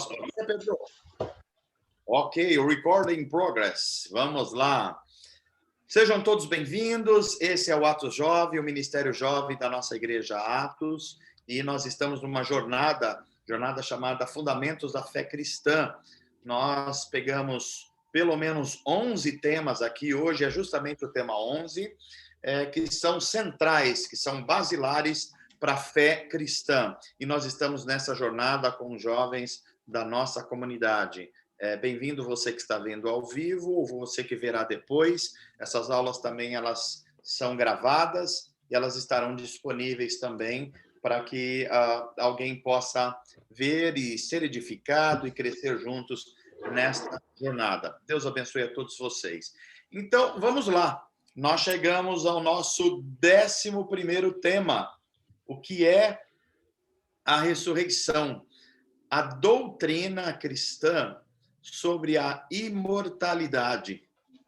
Pedro. Ok, o recording in progress. Vamos lá. Sejam todos bem-vindos. Esse é o Atos Jovem, o Ministério Jovem da nossa Igreja Atos. E nós estamos numa jornada chamada Fundamentos da Fé Cristã. Nós pegamos pelo menos 11 temas aqui. Hoje é justamente o tema 11, que são centrais, que são basilares para a fé cristã. E nós estamos nessa jornada com os jovens da nossa comunidade. Bem-vindo você que está vendo ao vivo, ou você que verá depois. Essas aulas também elas são gravadas e elas estarão disponíveis também para que alguém possa ver e ser edificado e crescer juntos nesta jornada. Deus abençoe a todos vocês. Então, vamos lá. Nós chegamos ao nosso 11º tema, o que é a ressurreição, a doutrina cristã sobre a imortalidade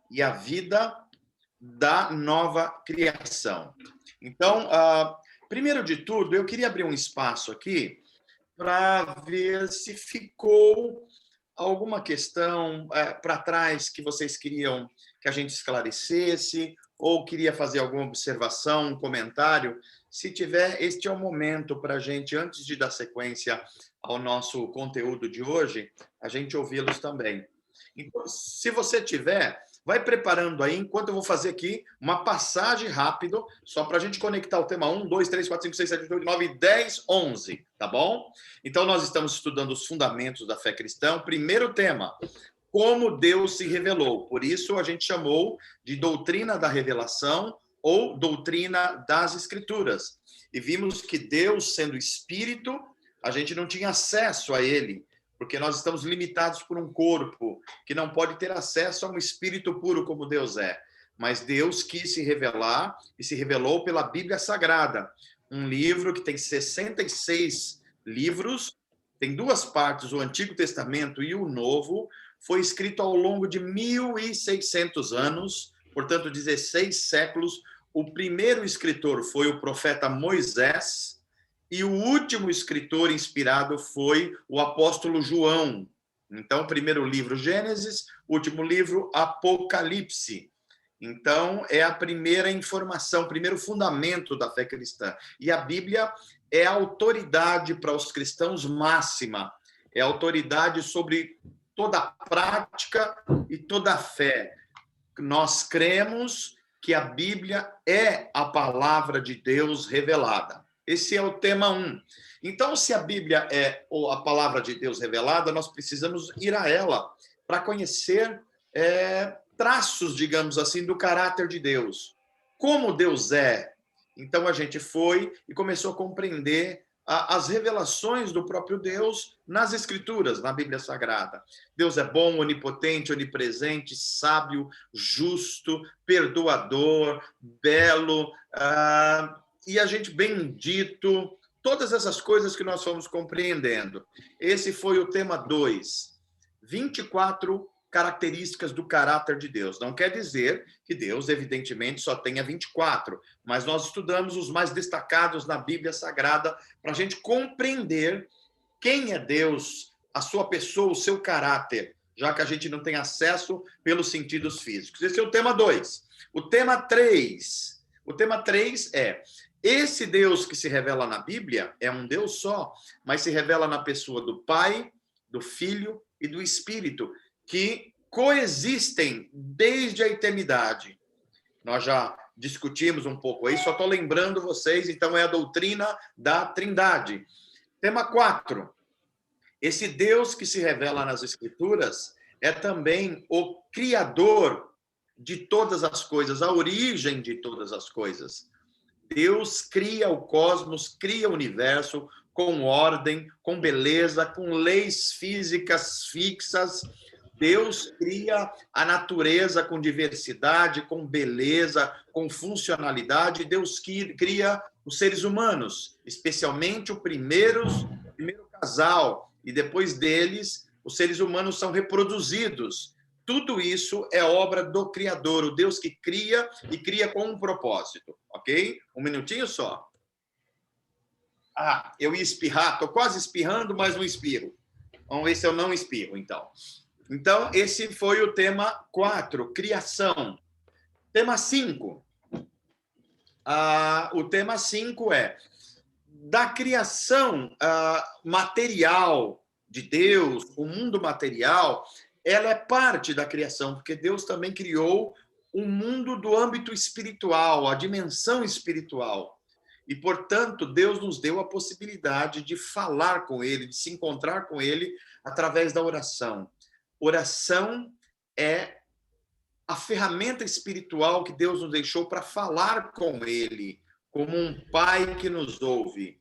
e a vida da nova criação. Então, primeiro de tudo, eu queria abrir um espaço aqui para ver se ficou alguma questão para trás que vocês queriam que a gente esclarecesse, ou queria fazer alguma observação, um comentário. Se tiver, este é o momento para a gente, antes de dar sequência ao nosso conteúdo de hoje, a gente ouvi-los também. Então, se você tiver, vai preparando aí, enquanto eu vou fazer aqui uma passagem rápido, só para a gente conectar o tema 1, 2, 3, 4, 5, 6, 7, 8, 9, 10, 11, tá bom? Então, nós estamos estudando os fundamentos da fé cristã. Primeiro tema, como Deus se revelou. Por isso, a gente chamou de doutrina da revelação ou doutrina das Escrituras. E vimos que Deus, sendo Espírito, a gente não tinha acesso a Ele, porque nós estamos limitados por um corpo que não pode ter acesso a um Espírito puro como Deus é. Mas Deus quis se revelar e se revelou pela Bíblia Sagrada, um livro que tem 66 livros, tem duas partes, o Antigo Testamento e o Novo, foi escrito ao longo de 1.600 anos, portanto, 16 séculos. O primeiro escritor foi o profeta Moisés, e o último escritor inspirado foi o apóstolo João. Então, primeiro livro, Gênesis, último livro, Apocalipse. Então, é a primeira informação, primeiro fundamento da fé cristã. E a Bíblia é a autoridade para os cristãos máxima, é a autoridade sobre toda a prática e toda a fé. Nós cremos que a Bíblia é a palavra de Deus revelada. Esse é o tema 1. Então, se a Bíblia é a palavra de Deus revelada, nós precisamos ir a ela para conhecer traços, digamos assim, do caráter de Deus. Como Deus é. Então, a gente foi e começou a compreender as revelações do próprio Deus nas Escrituras, na Bíblia Sagrada. Deus é bom, onipotente, onipresente, sábio, justo, perdoador, belo, e a gente bendito, todas essas coisas que nós fomos compreendendo. Esse foi o tema 2, 24 características do caráter de Deus. Não quer dizer que Deus, evidentemente, só tenha 24, mas nós estudamos os mais destacados na Bíblia Sagrada para a gente compreender quem é Deus, a sua pessoa, o seu caráter, já que a gente não tem acesso pelos sentidos físicos. Esse é o tema 2. O tema 3 é: esse Deus que se revela na Bíblia é um Deus só, mas se revela na pessoa do Pai, do Filho e do Espírito, que coexistem desde a eternidade. Nós já discutimos um pouco aí, só estou lembrando vocês, então é a doutrina da Trindade. Tema 4. Esse Deus que se revela nas Escrituras é também o Criador de todas as coisas, a origem de todas as coisas. Deus cria o cosmos, cria o universo com ordem, com beleza, com leis físicas fixas. Deus cria a natureza com diversidade, com beleza, com funcionalidade. Deus cria os seres humanos, especialmente o primeiro casal, e depois deles, os seres humanos são reproduzidos. Tudo isso é obra do Criador, o Deus que cria e cria com um propósito, ok? Um minutinho só. Eu ia espirrar, estou quase espirrando, mas não espirro. Vamos ver se eu não espirro, então. Então, esse foi o tema 4, criação. Tema 5. O tema 5 é da criação material de Deus, o mundo material, ela é parte da criação, porque Deus também criou o mundo do âmbito espiritual, a dimensão espiritual. E, portanto, Deus nos deu a possibilidade de falar com Ele, de se encontrar com Ele através da oração. Oração é a ferramenta espiritual que Deus nos deixou para falar com Ele, como um pai que nos ouve.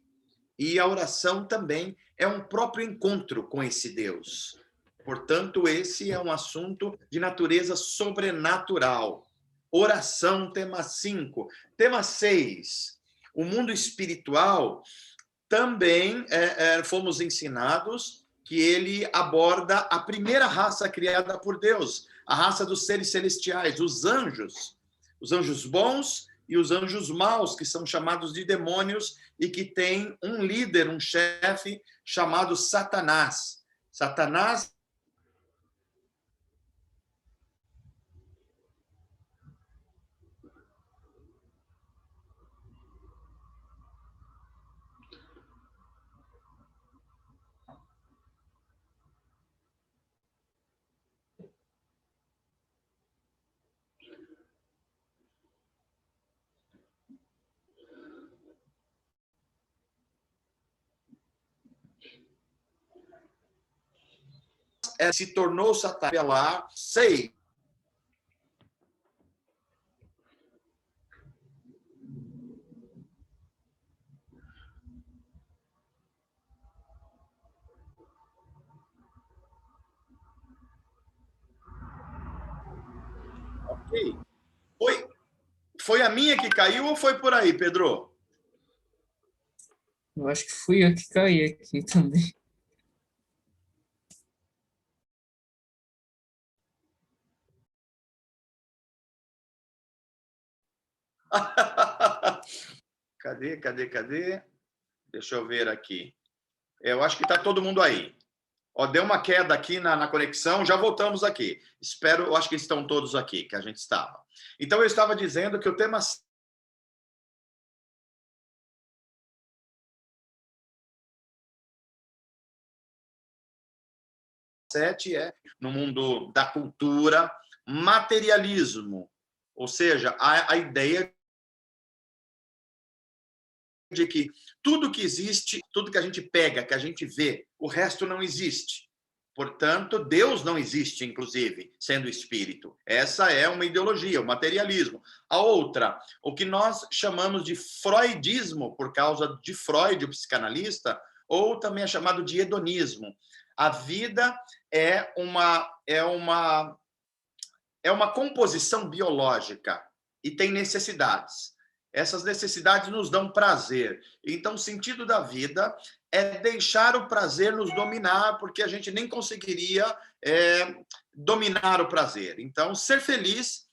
E a oração também é um próprio encontro com esse Deus. Portanto, esse é um assunto de natureza sobrenatural. Oração, tema 5. Tema 6. O mundo espiritual também fomos ensinados que ele aborda a primeira raça criada por Deus, a raça dos seres celestiais, os anjos bons e os anjos maus, que são chamados de demônios e que têm um líder, um chefe chamado Satanás. Satanás se tornou Satanás lá, 6. Ok. Foi a minha que caiu ou foi por aí, Pedro? Eu acho que fui eu que caí aqui também. Cadê? Deixa eu ver aqui. Eu acho que está todo mundo aí. Ó, deu uma queda aqui na conexão, já voltamos aqui. Eu acho que estão todos aqui, que a gente estava. Então, eu estava dizendo que o tema 7 é, no mundo da cultura, materialismo. Ou seja, a ideia de que tudo que existe, tudo que a gente pega, que a gente vê, o resto não existe. Portanto, Deus não existe, inclusive, sendo espírito. Essa é uma ideologia, o materialismo. A outra, o que nós chamamos de freudismo, por causa de Freud, o psicanalista, ou também é chamado de hedonismo. A vida é uma composição biológica e tem necessidades. Essas necessidades nos dão prazer. Então, o sentido da vida é deixar o prazer nos dominar, porque a gente nem conseguiria dominar o prazer. Então, ser feliz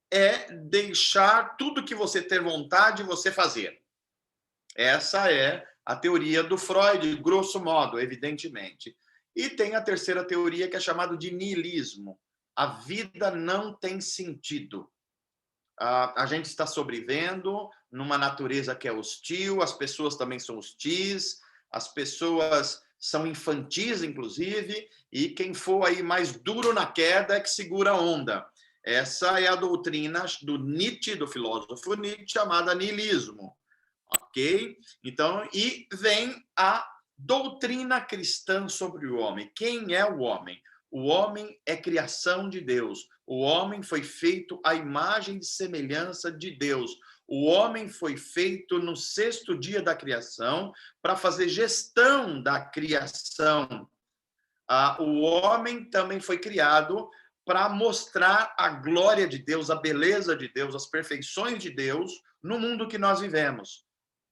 é deixar tudo que você ter vontade você fazer. Essa é a teoria do Freud, grosso modo, evidentemente. E tem a terceira teoria, que é chamada de niilismo. A vida não tem sentido. A gente está sobrevivendo numa natureza que é hostil, as pessoas também são hostis, as pessoas são infantis, inclusive, e quem for aí mais duro na queda é que segura a onda. Essa é a doutrina do Nietzsche, do filósofo Nietzsche, chamada niilismo. Ok? Então, e vem a doutrina cristã sobre o homem. Quem é o homem? O homem é criação de Deus. O homem foi feito à imagem e semelhança de Deus. O homem foi feito no 6º dia da criação para fazer gestão da criação. O homem também foi criado para mostrar a glória de Deus, a beleza de Deus, as perfeições de Deus no mundo que nós vivemos.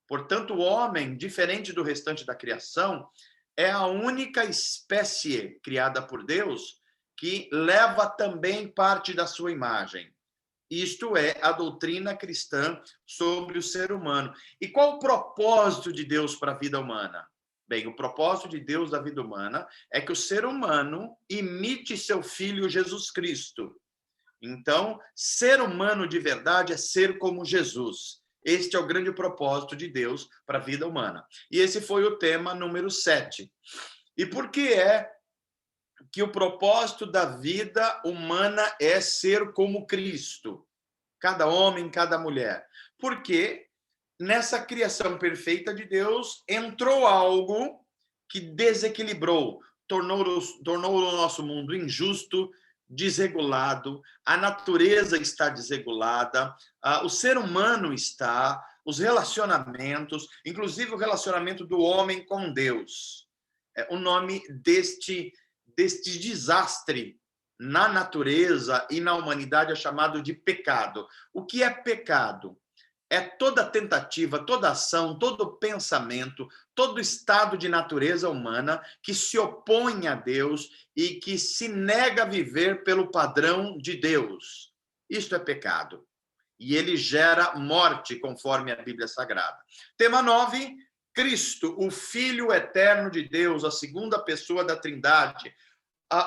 Portanto, o homem, diferente do restante da criação, é a única espécie criada por Deus que leva também parte da sua imagem. Isto é a doutrina cristã sobre o ser humano. E qual o propósito de Deus para a vida humana? Bem, o propósito de Deus da vida humana é que o ser humano imite seu filho Jesus Cristo. Então, ser humano de verdade é ser como Jesus. Este é o grande propósito de Deus para a vida humana. E esse foi o tema número 7. E por que é que o propósito da vida humana é ser como Cristo? Cada homem, cada mulher. Porque nessa criação perfeita de Deus entrou algo que desequilibrou, tornou o nosso mundo injusto, desregulado, a natureza está desregulada, o ser humano está, os relacionamentos, inclusive o relacionamento do homem com Deus. O nome deste desastre na natureza e na humanidade é chamado de pecado. O que é pecado? É toda tentativa, toda ação, todo pensamento, todo estado de natureza humana que se opõe a Deus e que se nega a viver pelo padrão de Deus. Isto é pecado. E ele gera morte, conforme a Bíblia Sagrada. Tema 9, Cristo, o Filho eterno de Deus, a segunda pessoa da Trindade,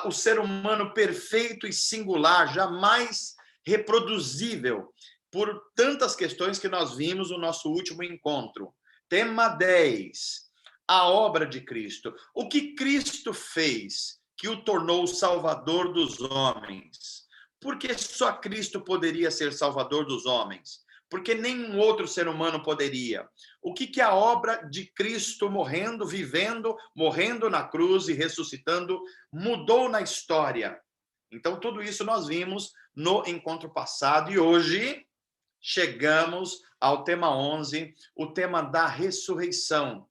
o ser humano perfeito e singular, jamais reproduzível, por tantas questões que nós vimos no nosso último encontro. Tema 10, a obra de Cristo. O que Cristo fez que o tornou o Salvador dos homens? Por que só Cristo poderia ser Salvador dos homens? Porque nenhum outro ser humano poderia. O que a obra de Cristo morrendo, vivendo, morrendo na cruz e ressuscitando mudou na história? Então, tudo isso nós vimos no encontro passado e hoje chegamos ao tema 11, o tema da ressurreição.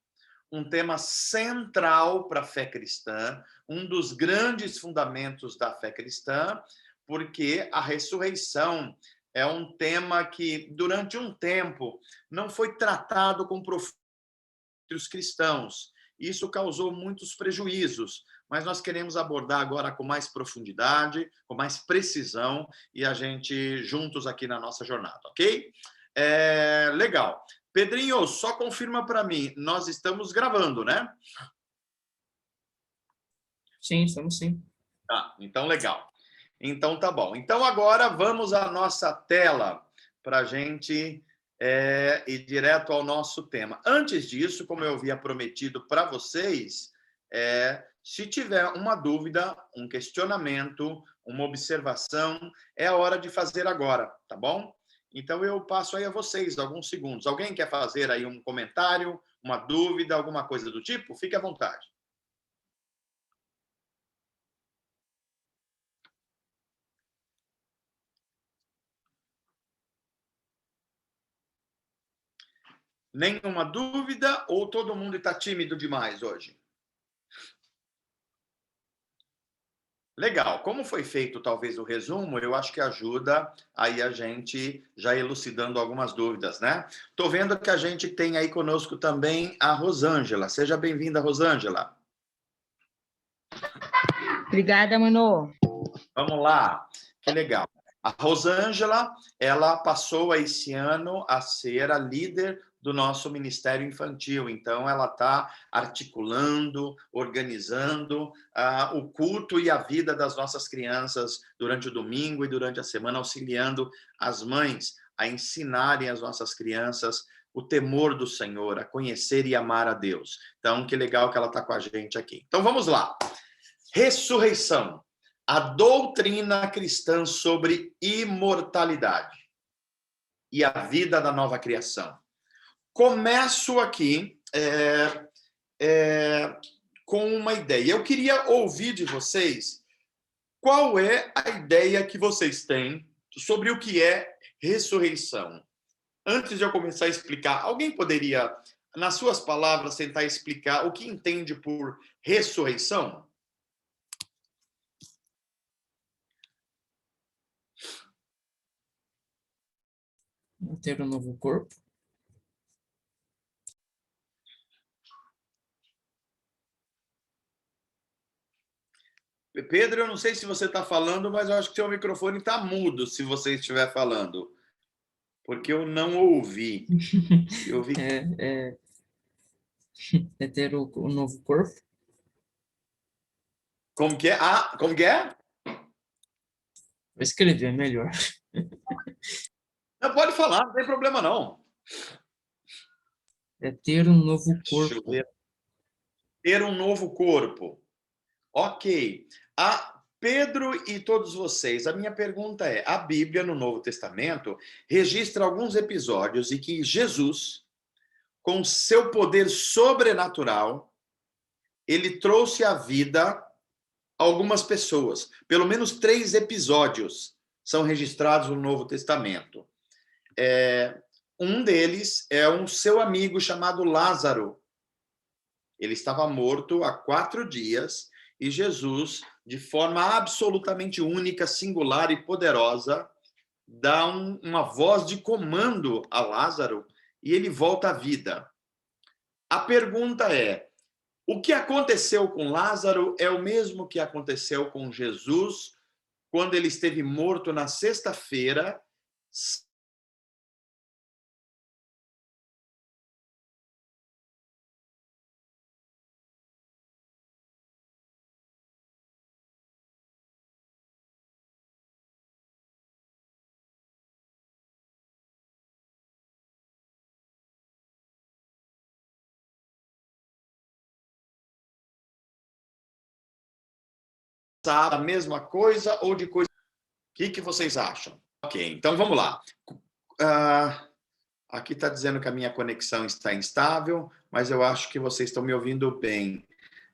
Um tema central para a fé cristã, um dos grandes fundamentos da fé cristã, porque a ressurreição é um tema que, durante um tempo, não foi tratado com profundidade dos cristãos. Isso causou muitos prejuízos, mas nós queremos abordar agora com mais profundidade, com mais precisão, e a gente juntos aqui na nossa jornada, ok? Legal. Pedrinho, só confirma para mim, nós estamos gravando, né? Sim, estamos sim. Tá, então legal. Então tá bom. Então agora vamos à nossa tela para a gente ir direto ao nosso tema. Antes disso, como eu havia prometido para vocês, se tiver uma dúvida, um questionamento, uma observação, é a hora de fazer agora, tá bom? Então eu passo aí a vocês alguns segundos. Alguém quer fazer aí um comentário, uma dúvida, alguma coisa do tipo? Fique à vontade. Nenhuma dúvida ou todo mundo está tímido demais hoje? Legal. Como foi feito talvez o resumo, eu acho que ajuda aí a gente já elucidando algumas dúvidas, né? Estou vendo que a gente tem aí conosco também a Rosângela. Seja bem-vinda, Rosângela. Obrigada, Manu. Vamos lá. Que legal. A Rosângela, ela passou esse ano a ser a líder do nosso Ministério Infantil. Então, ela está articulando, organizando o culto e a vida das nossas crianças durante o domingo e durante a semana, auxiliando as mães a ensinarem as nossas crianças o temor do Senhor, a conhecer e amar a Deus. Então, que legal que ela está com a gente aqui. Então, vamos lá. Ressurreição. A doutrina cristã sobre imortalidade e a vida da nova criação. Começo aqui com uma ideia. Eu queria ouvir de vocês qual é a ideia que vocês têm sobre o que é ressurreição. Antes de eu começar a explicar, alguém poderia, nas suas palavras, tentar explicar o que entende por ressurreição? Ter um novo corpo. Pedro, eu não sei se você está falando, mas eu acho que seu microfone está mudo se você estiver falando. Porque eu não ouvi. Eu ouvi... É ter o novo corpo. Como que é? Ah, como que é? Vou escrever melhor. Não, pode falar, não tem problema não. É ter um novo Deixa eu corpo. ver. Ter um novo corpo. Ok. Pedro e todos vocês, a minha pergunta é: a Bíblia, no Novo Testamento, registra alguns episódios em que Jesus, com seu poder sobrenatural, ele trouxe à vida algumas pessoas. Pelo menos 3 episódios são registrados no Novo Testamento. Um deles é um seu amigo chamado Lázaro. Ele estava morto há 4 dias e Jesus, de forma absolutamente única, singular e poderosa, dá uma voz de comando a Lázaro e ele volta à vida. A pergunta é: o que aconteceu com Lázaro é o mesmo que aconteceu com Jesus quando ele esteve morto na sexta-feira, a mesma coisa ou de coisa. O que vocês acham? Ok, então vamos lá. Aqui está dizendo que a minha conexão está instável, mas eu acho que vocês estão me ouvindo bem.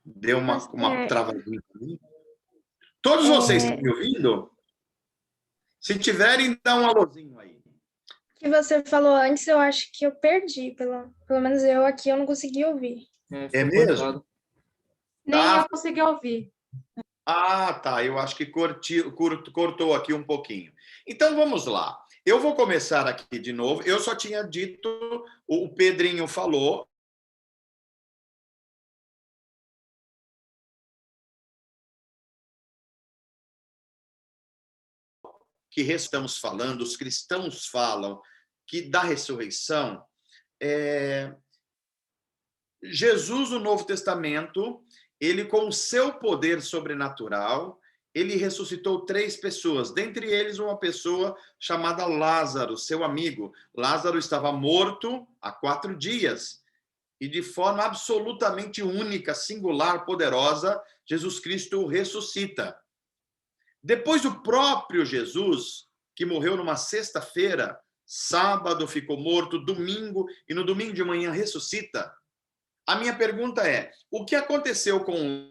Deu uma travadinha aqui. Todos vocês estão me ouvindo? Se tiverem, dá um alôzinho aí. O que você falou antes, eu acho que eu perdi. Pelo menos eu aqui, eu não consegui ouvir. É mesmo? Cortado. Nem eu consegui ouvir. Ah, tá. Eu acho que cortou aqui um pouquinho. Então vamos lá. Eu vou começar aqui de novo. Eu só tinha dito, o Pedrinho falou. Que estamos falando, os cristãos falam que da ressurreição, Jesus, no Novo Testamento, ele com o seu poder sobrenatural, ele ressuscitou 3 pessoas, dentre eles uma pessoa chamada Lázaro, seu amigo. Lázaro estava morto há 4 dias e de forma absolutamente única, singular, poderosa, Jesus Cristo o ressuscita. Depois o próprio Jesus, que morreu numa sexta-feira, sábado ficou morto, domingo, e no domingo de manhã ressuscita. A minha pergunta é: o que aconteceu com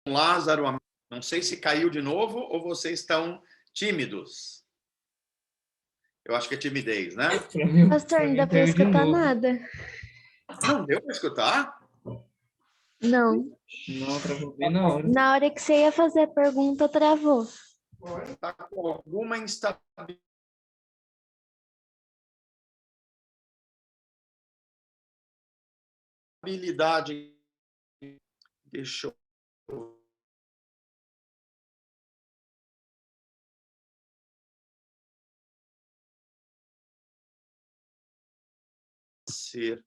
Lázaro? Não sei se caiu de novo ou vocês estão tímidos. Eu acho que é timidez, né? Pastor, não dá para escutar nada. Não deu para escutar? Não. Não, travou bem na hora. Na hora que você ia fazer a pergunta, travou. Está com alguma instabilidade. Deixa eu ser.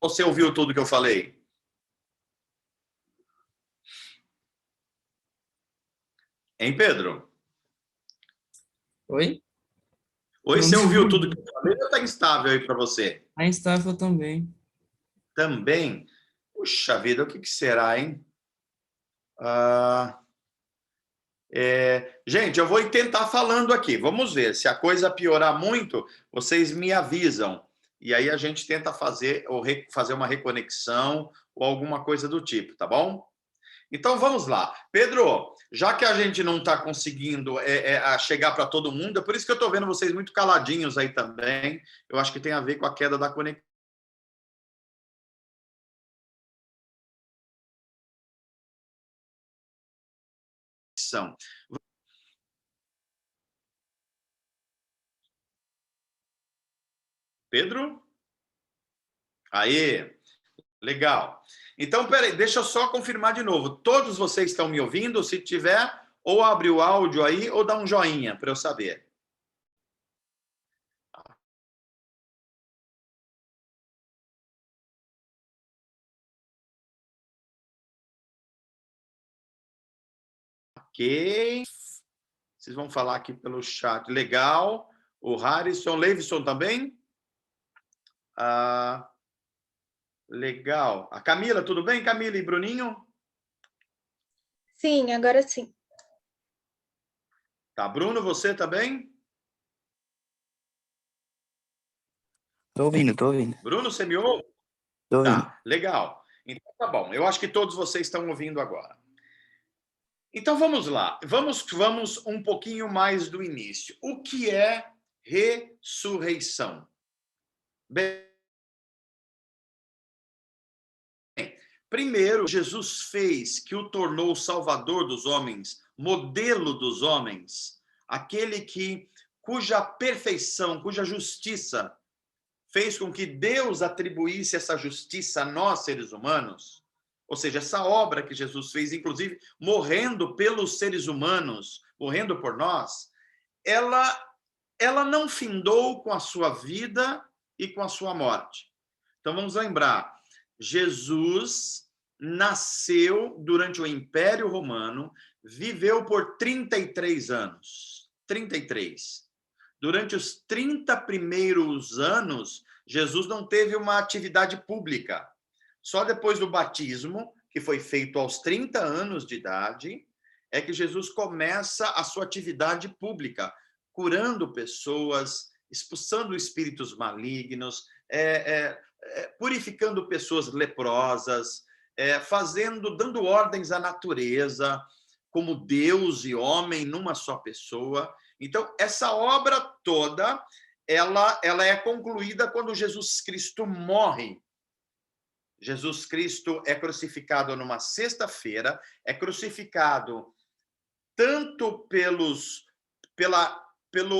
Você ouviu tudo que eu falei? Hein, Pedro? Oi? Oi, você ouviu tudo que eu falei ou está instável aí para você? A instável também. Também? Puxa vida, o que será, hein? Gente, eu vou tentar falando aqui. Vamos ver. Se a coisa piorar muito, vocês me avisam. E aí a gente tenta fazer uma reconexão ou alguma coisa do tipo, tá bom? Então vamos lá. Pedro, já que a gente não está conseguindo chegar para todo mundo, é por isso que eu estou vendo vocês muito caladinhos aí também. Eu acho que tem a ver com a queda da conexão. Pedro? Aí, legal. Então, peraí, deixa eu só confirmar de novo. Todos vocês estão me ouvindo? Se tiver, ou abre o áudio aí, ou dá um joinha para eu saber. Ok. Vocês vão falar aqui pelo chat. Legal. O Harrison, Leivson também? Legal. A Camila, tudo bem, Camila e Bruninho? Sim, agora sim. Tá, Bruno, você também? Tô ouvindo, tô ouvindo. Bruno, você me ouve? Tô ouvindo. Tá, legal. Então tá bom. Eu acho que todos vocês estão ouvindo agora. Então vamos lá. Vamos um pouquinho mais do início. O que é ressurreição? Bem, primeiro, Jesus fez que o tornou Salvador dos homens, modelo dos homens, aquele cuja perfeição, cuja justiça fez com que Deus atribuísse essa justiça a nós, seres humanos. Ou seja, essa obra que Jesus fez, inclusive morrendo pelos seres humanos, morrendo por nós, ela não findou com a sua vida e com a sua morte. Então vamos lembrar, Jesus nasceu durante o Império Romano, viveu por 33 anos. 33. Durante os 30 primeiros anos, Jesus não teve uma atividade pública. Só depois do batismo, que foi feito aos 30 anos de idade, é que Jesus começa a sua atividade pública, curando pessoas, expulsando espíritos malignos, purificando pessoas leprosas, dando ordens à natureza, como Deus e homem numa só pessoa. Então, essa obra toda, ela é concluída quando Jesus Cristo morre. Jesus Cristo é crucificado numa sexta-feira, é crucificado tanto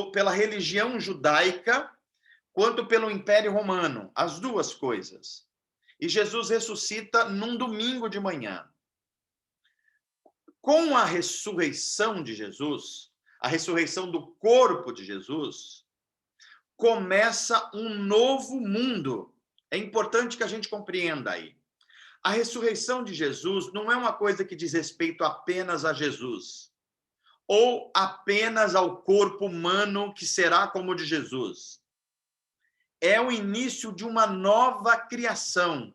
pela religião judaica, quanto pelo Império Romano, as duas coisas. E Jesus ressuscita num domingo de manhã. Com a ressurreição de Jesus, a ressurreição do corpo de Jesus, começa um novo mundo. É importante que a gente compreenda aí. A ressurreição de Jesus não é uma coisa que diz respeito apenas a Jesus, ou apenas ao corpo humano que será como o de Jesus. É o início de uma nova criação,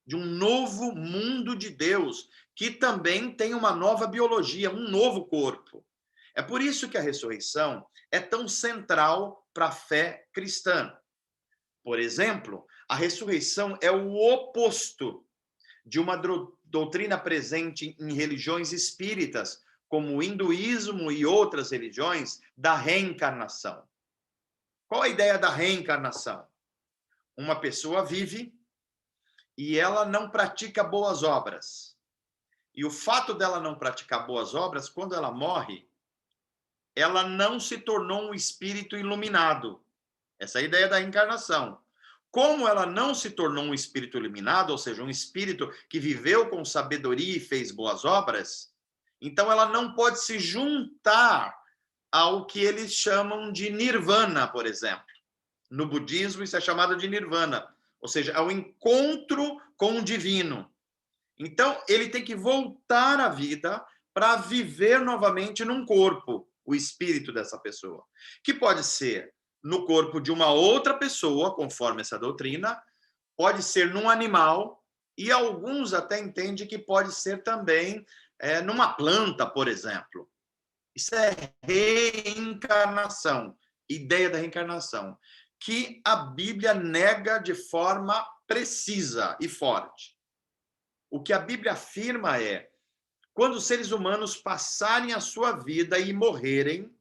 de um novo mundo de Deus, que também tem uma nova biologia, um novo corpo. É por isso que a ressurreição é tão central para a fé cristã. Por exemplo, a ressurreição é o oposto de uma doutrina presente em religiões espíritas, como o hinduísmo e outras religiões, da reencarnação. Qual a ideia da reencarnação? Uma pessoa vive e ela não pratica boas obras. E o fato dela não praticar boas obras, quando ela morre, ela não se tornou um espírito iluminado. Essa é a ideia da reencarnação. Como ela não se tornou um espírito iluminado, ou seja, um espírito que viveu com sabedoria e fez boas obras, então ela não pode se juntar ao que eles chamam de nirvana, por exemplo. No budismo, isso é chamado de nirvana, ou seja, é o encontro com o divino. Então, ele tem que voltar à vida para viver novamente num corpo, o espírito dessa pessoa, que pode ser no corpo de uma outra pessoa, conforme essa doutrina, pode ser num animal, e alguns até entendem que pode ser também numa planta, por exemplo. Isso é reencarnação, ideia da reencarnação, que a Bíblia nega de forma precisa e forte. O que a Bíblia afirma é, quando os seres humanos passarem a sua vida e morrerem,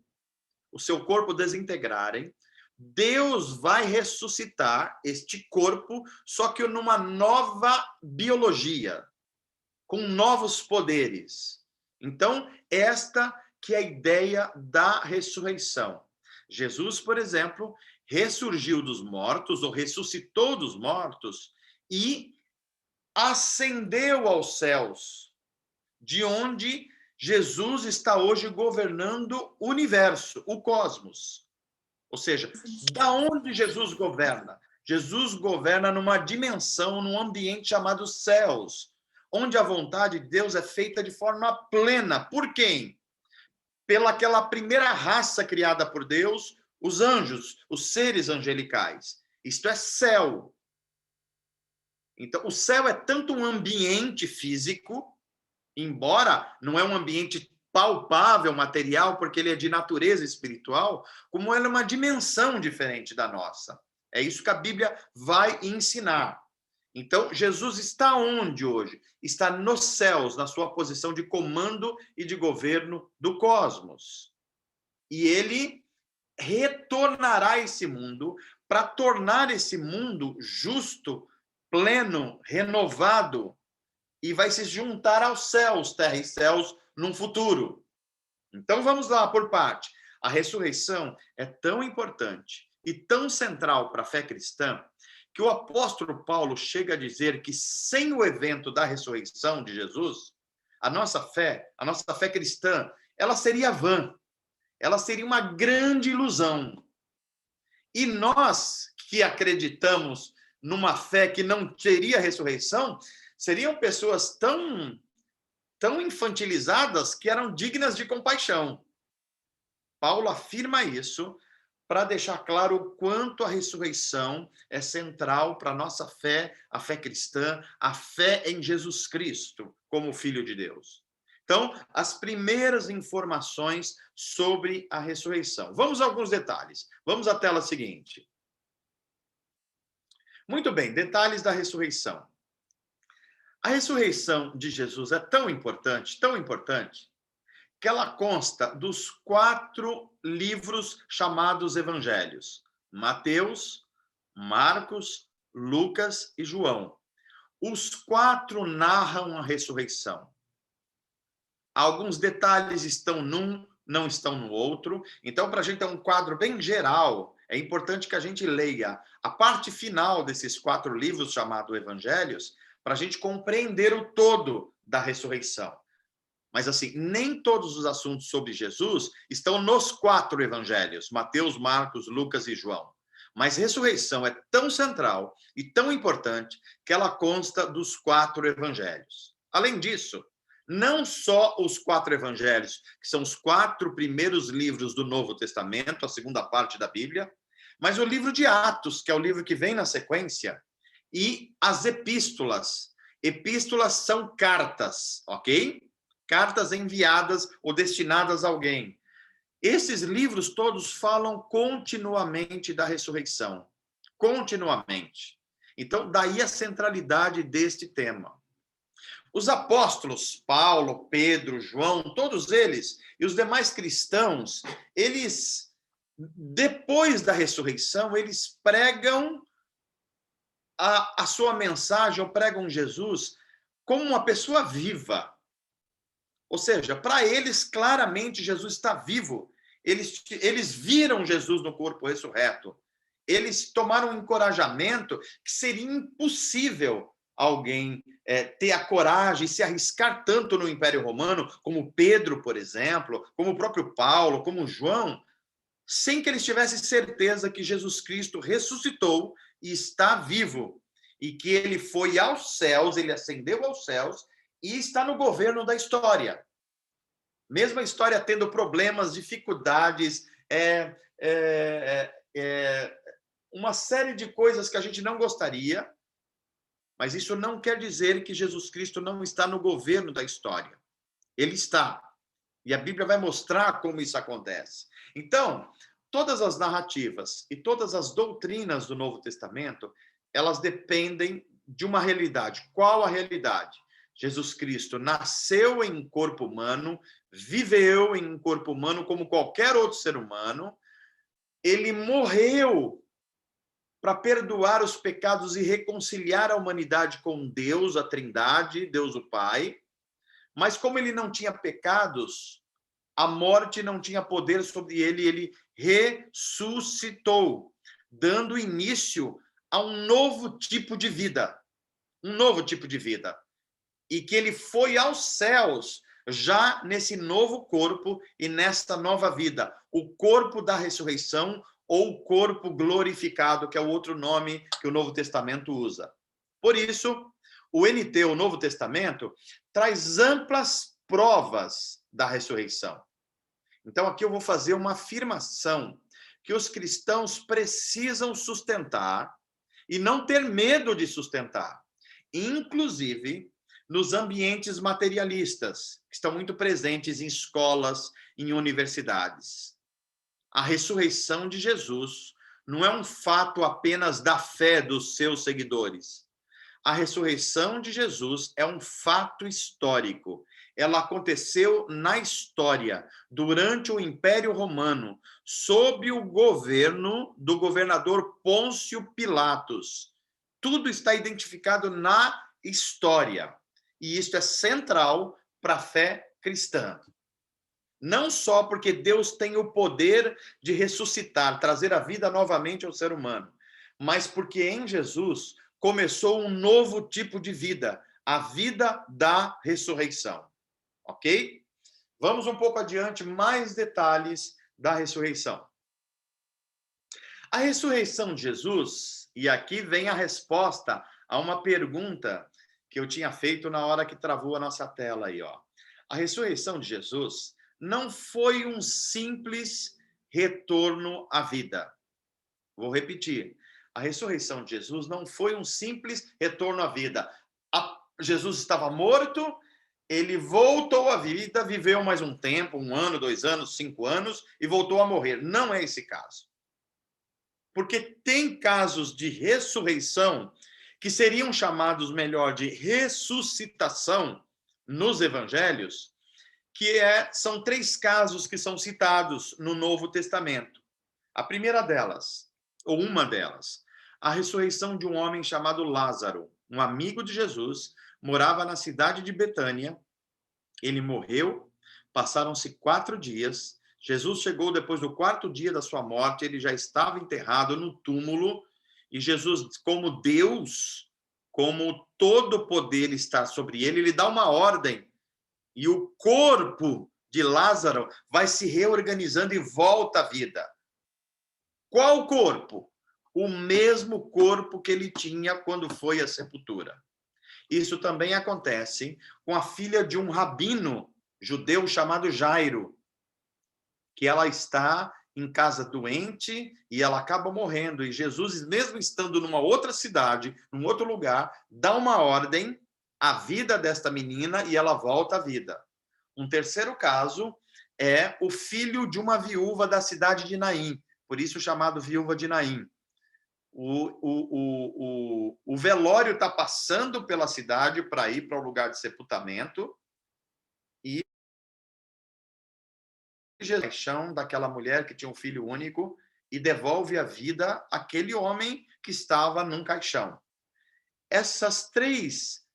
o seu corpo desintegrarem, Deus vai ressuscitar este corpo, só que numa nova biologia, com novos poderes. Então, esta que é a ideia da ressurreição. Jesus, por exemplo, ressurgiu dos mortos, ou ressuscitou dos mortos, e ascendeu aos céus, de onde Jesus está hoje governando o universo, o cosmos. Ou seja, da onde Jesus governa? Jesus governa numa dimensão, num ambiente chamado céus, onde a vontade de Deus é feita de forma plena. Por quem? Pelaquela primeira raça criada por Deus, os anjos, os seres angelicais. Isto é céu. Então, o céu é tanto um ambiente físico, embora não é um ambiente palpável, material, porque ele é de natureza espiritual, como ele é uma dimensão diferente da nossa. É isso que a Bíblia vai ensinar. Então, Jesus está onde hoje? Está nos céus, na sua posição de comando e de governo do cosmos. E ele retornará a esse mundo para tornar esse mundo justo, pleno, renovado, e vai se juntar aos céus, terra e céus, num futuro. Então, vamos lá por parte. A ressurreição é tão importante e tão central para a fé cristã que o apóstolo Paulo chega a dizer que sem o evento da ressurreição de Jesus, a nossa fé cristã, ela seria vã, ela seria uma grande ilusão. E nós que acreditamos numa fé que não teria ressurreição, seriam pessoas tão infantilizadas que eram dignas de compaixão. Paulo afirma isso para deixar claro o quanto a ressurreição é central para a nossa fé, a fé cristã, a fé em Jesus Cristo como Filho de Deus. Então, as primeiras informações sobre a ressurreição. Vamos a alguns detalhes. Vamos à tela seguinte. Muito bem, detalhes da ressurreição. A ressurreição de Jesus é tão importante, que ela consta dos 4 livros chamados evangelhos: Mateus, Marcos, Lucas e João. Os 4 narram a ressurreição. Alguns detalhes estão num, não estão no outro. Então, para a gente ter um quadro bem geral, é importante que a gente leia a parte final desses 4 livros chamados evangelhos, para a gente compreender o todo da ressurreição. Mas, assim, nem todos os assuntos sobre Jesus estão nos 4 evangelhos, Mateus, Marcos, Lucas e João. Mas ressurreição é tão central e tão importante que ela consta dos 4 evangelhos. Além disso, não só os 4 evangelhos, que são os 4 primeiros livros do Novo Testamento, a segunda parte da Bíblia, mas o livro de Atos, que é o livro que vem na sequência, e as epístolas. Epístolas são cartas, ok? Cartas enviadas ou destinadas a alguém. Esses livros todos falam continuamente da ressurreição. Continuamente. Então, daí a centralidade deste tema. Os apóstolos, Paulo, Pedro, João, todos eles, e os demais cristãos, eles, depois da ressurreição, eles pregam a sua mensagem, ou pregam Jesus como uma pessoa viva. Ou seja, para eles, claramente, Jesus está vivo. Eles viram Jesus no corpo ressurreto. Eles tomaram um encorajamento que seria impossível alguém ter a coragem, se arriscar tanto no Império Romano, como Pedro, por exemplo, como o próprio Paulo, como João, sem que eles tivessem certeza que Jesus Cristo ressuscitou e está vivo, e que ele foi aos céus, ele ascendeu aos céus, e está no governo da história. Mesmo a história tendo problemas, dificuldades, uma série de coisas que a gente não gostaria, mas isso não quer dizer que Jesus Cristo não está no governo da história. Ele está. E a Bíblia vai mostrar como isso acontece. Então, todas as narrativas e todas as doutrinas do Novo Testamento, elas dependem de uma realidade. Qual a realidade? Jesus Cristo nasceu em corpo humano, viveu em um corpo humano como qualquer outro ser humano, ele morreu para perdoar os pecados e reconciliar a humanidade com Deus, a Trindade, Deus o Pai, mas como ele não tinha pecados, a morte não tinha poder sobre ele, ele ressuscitou. dando início a um novo tipo de vida. Um novo tipo de vida. E que ele foi aos céus já nesse novo corpo e nesta nova vida. O corpo da ressurreição ou o corpo glorificado, que é o outro nome que o Novo Testamento usa. Por isso, o NT, o Novo Testamento, traz amplas provas da ressurreição. Então, aqui eu vou fazer uma afirmação que os cristãos precisam sustentar e não ter medo de sustentar, inclusive nos ambientes materialistas, que estão muito presentes em escolas, em universidades. A ressurreição de Jesus não é um fato apenas da fé dos seus seguidores. A ressurreição de Jesus é um fato histórico. Ela aconteceu na história, durante o Império Romano, sob o governo do governador Pôncio Pilatos. Tudo está identificado na história. E isso é central para a fé cristã. Não só porque Deus tem o poder de ressuscitar, trazer a vida novamente ao ser humano, mas porque em Jesus começou um novo tipo de vida, a vida da ressurreição. Ok? Vamos um pouco adiante, mais detalhes da ressurreição. A ressurreição de Jesus, e aqui vem a resposta a uma pergunta que eu tinha feito na hora que travou a nossa tela aí, ó. A ressurreição de Jesus não foi um simples retorno à vida. Vou repetir. A ressurreição de Jesus não foi um simples retorno à vida. Jesus estava morto, ele voltou à vida, viveu mais um tempo, 1 ano, 2 anos, 5 anos, e voltou a morrer. Não é esse caso. Porque tem casos de ressurreição que seriam chamados melhor de ressuscitação nos evangelhos, que são 3 casos que são citados no Novo Testamento. A primeira delas, ou uma delas, a ressurreição de um homem chamado Lázaro, um amigo de Jesus, morava na cidade de Betânia, ele morreu, passaram-se 4 dias, Jesus chegou depois do 4º dia da sua morte, ele já estava enterrado no túmulo, e Jesus, como Deus, como todo o poder está sobre ele, ele dá uma ordem, e o corpo de Lázaro vai se reorganizando e volta à vida. Qual corpo? O mesmo corpo que ele tinha quando foi à sepultura. Isso também acontece com a filha de um rabino judeu chamado Jairo, que ela está em casa doente e ela acaba morrendo. E Jesus, mesmo estando numa outra cidade, num outro lugar, dá uma ordem à vida desta menina e ela volta à vida. Um terceiro caso é o filho de uma viúva da cidade de Naim, por isso chamado viúva de Naim. O velório está passando pela cidade para ir para o lugar de sepultamento e Jesus paixão daquela mulher que tinha um filho único e devolve a vida àquele homem que estava num caixão. Essas 3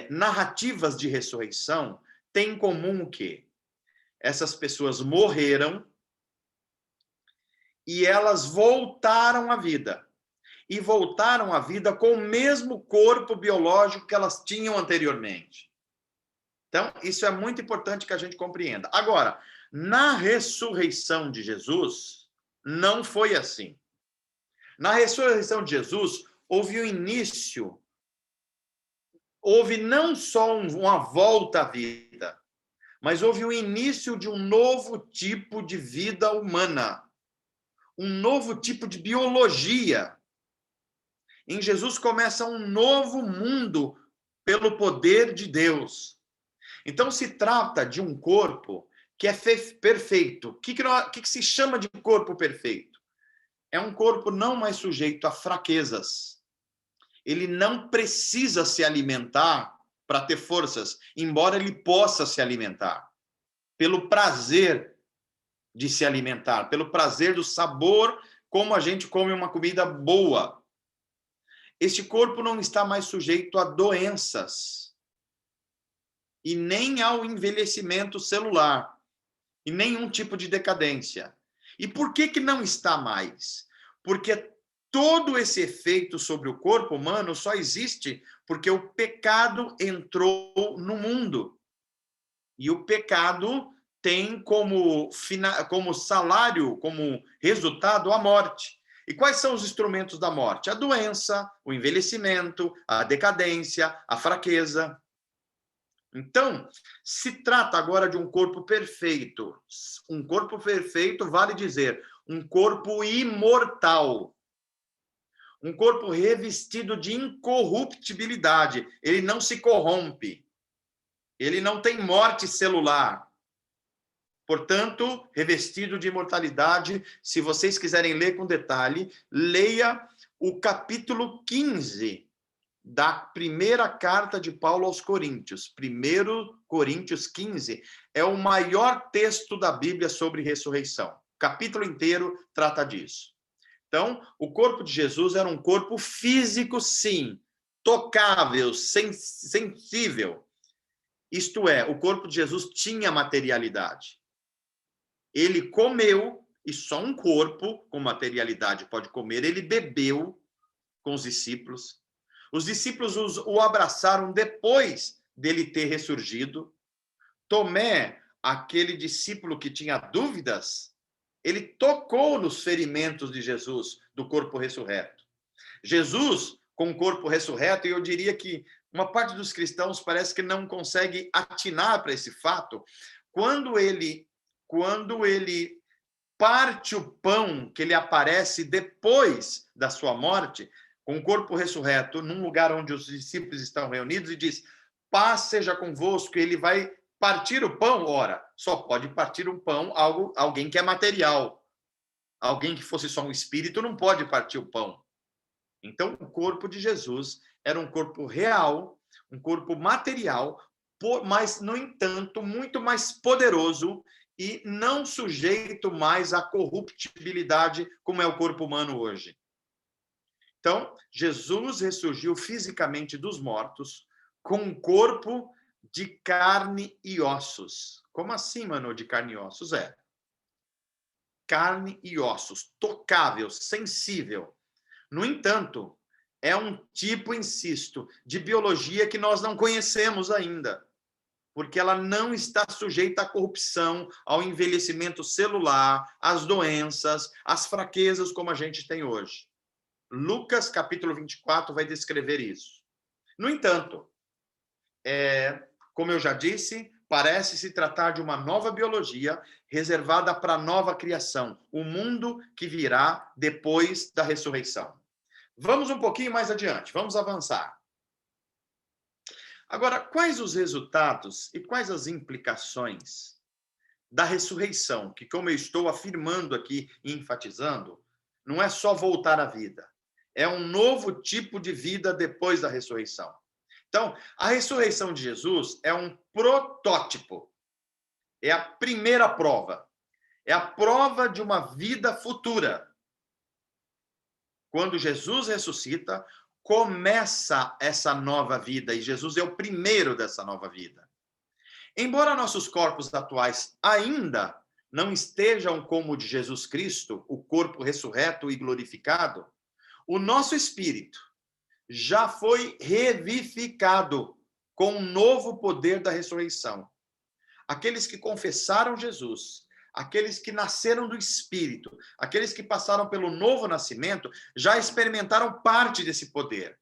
narrativas de ressurreição têm em comum o quê? Essas pessoas morreram e elas voltaram à vida. E voltaram à vida com o mesmo corpo biológico que elas tinham anteriormente. Então, isso é muito importante que a gente compreenda. Agora, na ressurreição de Jesus, não foi assim. Na ressurreição de Jesus, houve o início, houve não só uma volta à vida, mas houve o início de um novo tipo de vida humana, um novo tipo de biologia. Em Jesus começa um novo mundo pelo poder de Deus. Então, se trata de um corpo que é perfeito. O que se chama de corpo perfeito? É um corpo não mais sujeito a fraquezas. Ele não precisa se alimentar para ter forças, embora ele possa se alimentar. Pelo prazer de se alimentar, pelo prazer do sabor, como a gente come uma comida boa. Este corpo não está mais sujeito a doenças e nem ao envelhecimento celular e nenhum tipo de decadência. E por que não está mais? Porque todo esse efeito sobre o corpo humano só existe porque o pecado entrou no mundo. E o pecado tem como salário, como resultado, a morte. E quais são os instrumentos da morte? A doença, o envelhecimento, a decadência, a fraqueza. Então, se trata agora de um corpo perfeito. Um corpo perfeito vale dizer, um corpo imortal. Um corpo revestido de incorruptibilidade. Ele não se corrompe. Ele não tem morte celular. Portanto, revestido de imortalidade. Se vocês quiserem ler com detalhe, leia o capítulo 15 da primeira carta de Paulo aos Coríntios. 1 Coríntios 15 é o maior texto da Bíblia sobre ressurreição. O capítulo inteiro trata disso. Então, o corpo de Jesus era um corpo físico, sim, tocável, sensível. Isto é, o corpo de Jesus tinha materialidade. Ele comeu, e só um corpo com materialidade pode comer, ele bebeu com os discípulos. Os discípulos o abraçaram depois dele ter ressurgido. Tomé, aquele discípulo que tinha dúvidas, ele tocou nos ferimentos de Jesus, do corpo ressurreto. Jesus, com o corpo ressurreto, e eu diria que uma parte dos cristãos parece que não consegue atinar para esse fato, quando ele parte o pão, que ele aparece depois da sua morte, com o corpo ressurreto, num lugar onde os discípulos estão reunidos, e diz, paz seja convosco, ele vai partir o pão. Ora, só pode partir um pão alguém que é material. Alguém que fosse só um espírito não pode partir o pão. Então, o corpo de Jesus era um corpo real, um corpo material, mas, no entanto, muito mais poderoso e não sujeito mais à corruptibilidade como é o corpo humano hoje. Então, Jesus ressurgiu fisicamente dos mortos com um corpo de carne e ossos. Como assim, mano, de carne e ossos? Carne e ossos, tocável, sensível. No entanto, é um tipo, insisto, de biologia que nós não conhecemos ainda, porque ela não está sujeita à corrupção, ao envelhecimento celular, às doenças, às fraquezas como a gente tem hoje. Lucas, capítulo 24, vai descrever isso. No entanto, como eu já disse, parece se tratar de uma nova biologia reservada para a nova criação, o mundo que virá depois da ressurreição. Vamos um pouquinho mais adiante, vamos avançar. Agora, quais os resultados e quais as implicações da ressurreição, que, como eu estou afirmando aqui e enfatizando, não é só voltar à vida, é um novo tipo de vida depois da ressurreição. Então, a ressurreição de Jesus é um protótipo, é a primeira prova, é a prova de uma vida futura. Quando Jesus ressuscita, começa essa nova vida, e Jesus é o primeiro dessa nova vida. Embora nossos corpos atuais ainda não estejam como o de Jesus Cristo, o corpo ressurreto e glorificado, o nosso espírito já foi revivificado com um novo poder da ressurreição. Aqueles que confessaram Jesus, aqueles que nasceram do Espírito, aqueles que passaram pelo novo nascimento, já experimentaram parte desse poder.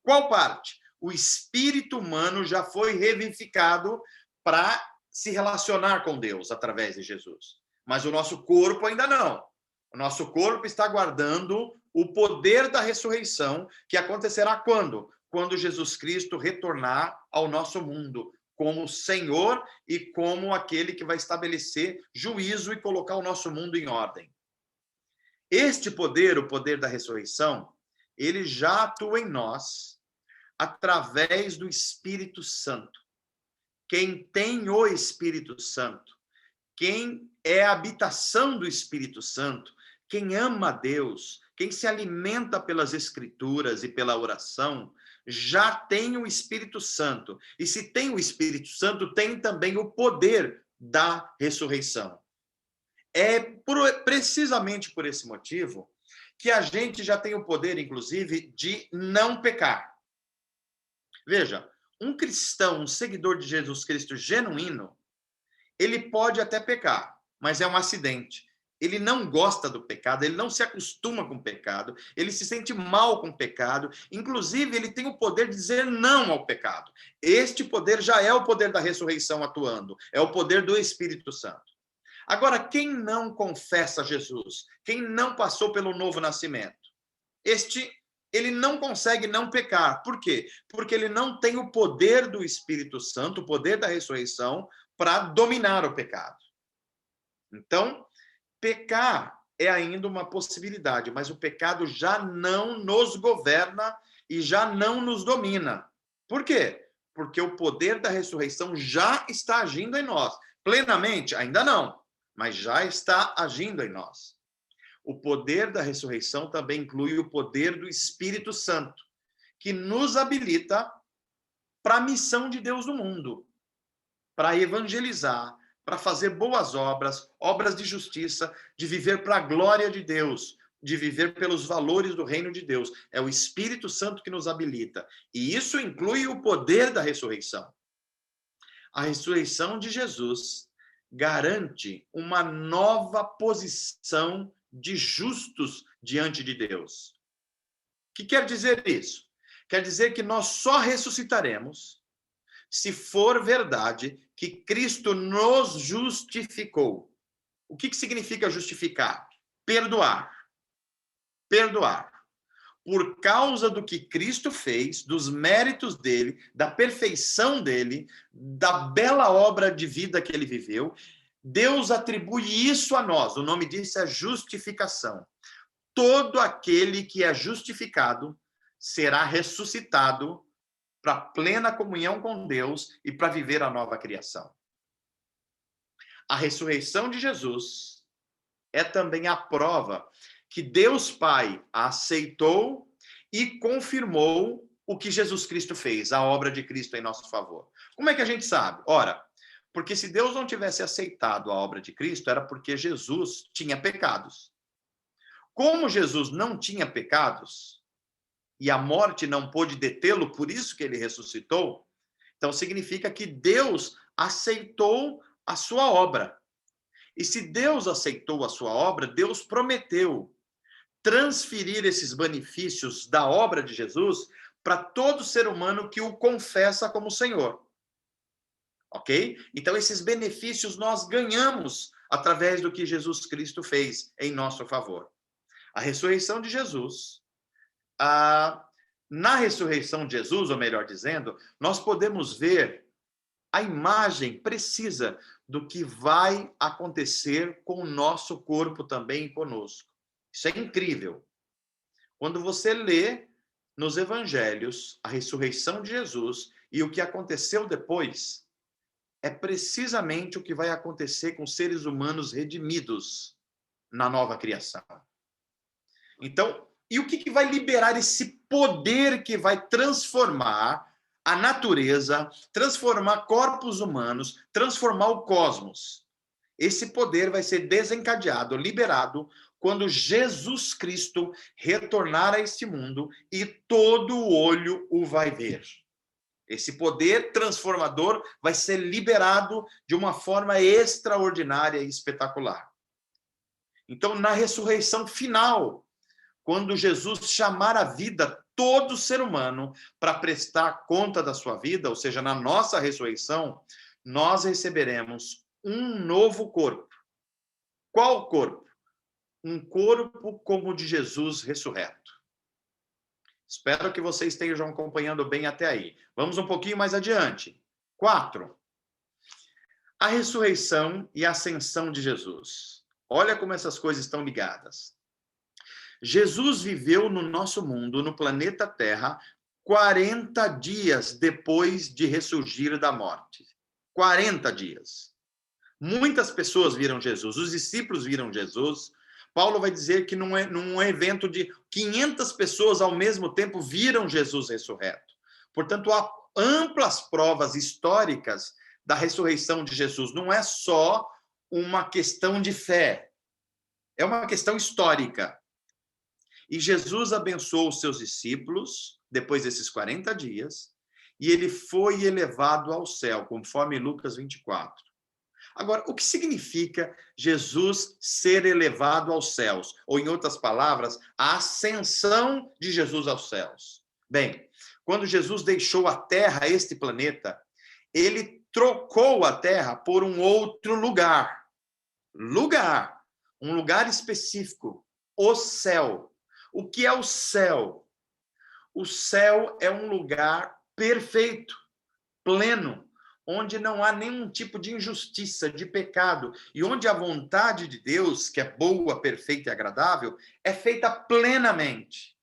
Qual parte? O espírito humano já foi revivificado para se relacionar com Deus através de Jesus. Mas o nosso corpo ainda não. O nosso corpo está aguardando o poder da ressurreição, que acontecerá quando? Quando Jesus Cristo retornar ao nosso mundo, como Senhor e como aquele que vai estabelecer juízo e colocar o nosso mundo em ordem. Este poder, o poder da ressurreição, ele já atua em nós através do Espírito Santo. Quem tem o Espírito Santo, quem é a habitação do Espírito Santo, quem ama a Deus, quem se alimenta pelas Escrituras e pela oração, já tem o Espírito Santo. E se tem o Espírito Santo, tem também o poder da ressurreição. É precisamente por esse motivo que a gente já tem o poder, inclusive, de não pecar. Veja, um cristão, um seguidor de Jesus Cristo genuíno, ele pode até pecar, mas é um acidente. Ele não gosta do pecado, ele não se acostuma com o pecado, ele se sente mal com o pecado, inclusive ele tem o poder de dizer não ao pecado. Este poder já é o poder da ressurreição atuando, é o poder do Espírito Santo. Agora, quem não confessa Jesus, quem não passou pelo novo nascimento, ele não consegue não pecar. Por quê? Porque ele não tem o poder do Espírito Santo, o poder da ressurreição, para dominar o pecado. Então, pecar é ainda uma possibilidade, mas o pecado já não nos governa e já não nos domina. Por quê? Porque o poder da ressurreição já está agindo em nós. Plenamente, ainda não, mas já está agindo em nós. O poder da ressurreição também inclui o poder do Espírito Santo, que nos habilita para a missão de Deus no mundo, para evangelizar, para fazer boas obras, obras de justiça, de viver para a glória de Deus, de viver pelos valores do reino de Deus. É o Espírito Santo que nos habilita. E isso inclui o poder da ressurreição. A ressurreição de Jesus garante uma nova posição de justos diante de Deus. O que quer dizer isso? Quer dizer que nós só ressuscitaremos se for verdade que Cristo nos justificou. O que significa justificar? Perdoar. Perdoar. Por causa do que Cristo fez, dos méritos dele, da perfeição dele, da bela obra de vida que ele viveu, Deus atribui isso a nós. O nome disso é justificação. Todo aquele que é justificado será ressuscitado para plena comunhão com Deus e para viver a nova criação. A ressurreição de Jesus é também a prova que Deus Pai aceitou e confirmou o que Jesus Cristo fez, a obra de Cristo em nosso favor. Como é que a gente sabe? Ora, porque se Deus não tivesse aceitado a obra de Cristo, era porque Jesus tinha pecados. Como Jesus não tinha pecados, e a morte não pôde detê-lo, por isso que ele ressuscitou, então significa que Deus aceitou a sua obra. E se Deus aceitou a sua obra, Deus prometeu transferir esses benefícios da obra de Jesus para todo ser humano que o confessa como Senhor. Ok? Então, esses benefícios nós ganhamos através do que Jesus Cristo fez em nosso favor. A ressurreição de Jesus, na ressurreição de Jesus, ou melhor dizendo, nós podemos ver a imagem precisa do que vai acontecer com o nosso corpo também conosco. Isso é incrível. Quando você lê nos evangelhos a ressurreição de Jesus e o que aconteceu depois, é precisamente o que vai acontecer com seres humanos redimidos na nova criação. Então, e o que vai liberar esse poder que vai transformar a natureza, transformar corpos humanos, transformar o cosmos? Esse poder vai ser desencadeado, liberado, quando Jesus Cristo retornar a este mundo e todo olho o vai ver. Esse poder transformador vai ser liberado de uma forma extraordinária e espetacular. Então, na ressurreição final, quando Jesus chamar a vida todo ser humano para prestar conta da sua vida, ou seja, na nossa ressurreição, nós receberemos um novo corpo. Qual corpo? Um corpo como o de Jesus ressurreto. Espero que vocês estejam acompanhando bem até aí. Vamos um pouquinho mais adiante. 4. A ressurreição e a ascensão de Jesus. Olha como essas coisas estão ligadas. Jesus viveu no nosso mundo, no planeta Terra, 40 dias depois de ressurgir da morte. 40 dias. Muitas pessoas viram Jesus, os discípulos viram Jesus. Paulo vai dizer que num evento de 500 pessoas ao mesmo tempo viram Jesus ressurreto. Portanto, há amplas provas históricas da ressurreição de Jesus. Não é só uma questão de fé, é uma questão histórica. E Jesus abençoou os seus discípulos, depois desses 40 dias, e ele foi elevado ao céu, conforme Lucas 24. Agora, o que significa Jesus ser elevado aos céus? Ou, em outras palavras, a ascensão de Jesus aos céus. Bem, quando Jesus deixou a Terra, este planeta, ele trocou a Terra por um outro lugar. Um lugar específico, o céu. O que é o céu? O céu é um lugar perfeito, pleno, onde não há nenhum tipo de injustiça, de pecado, e onde a vontade de Deus, que é boa, perfeita e agradável, é feita plenamente.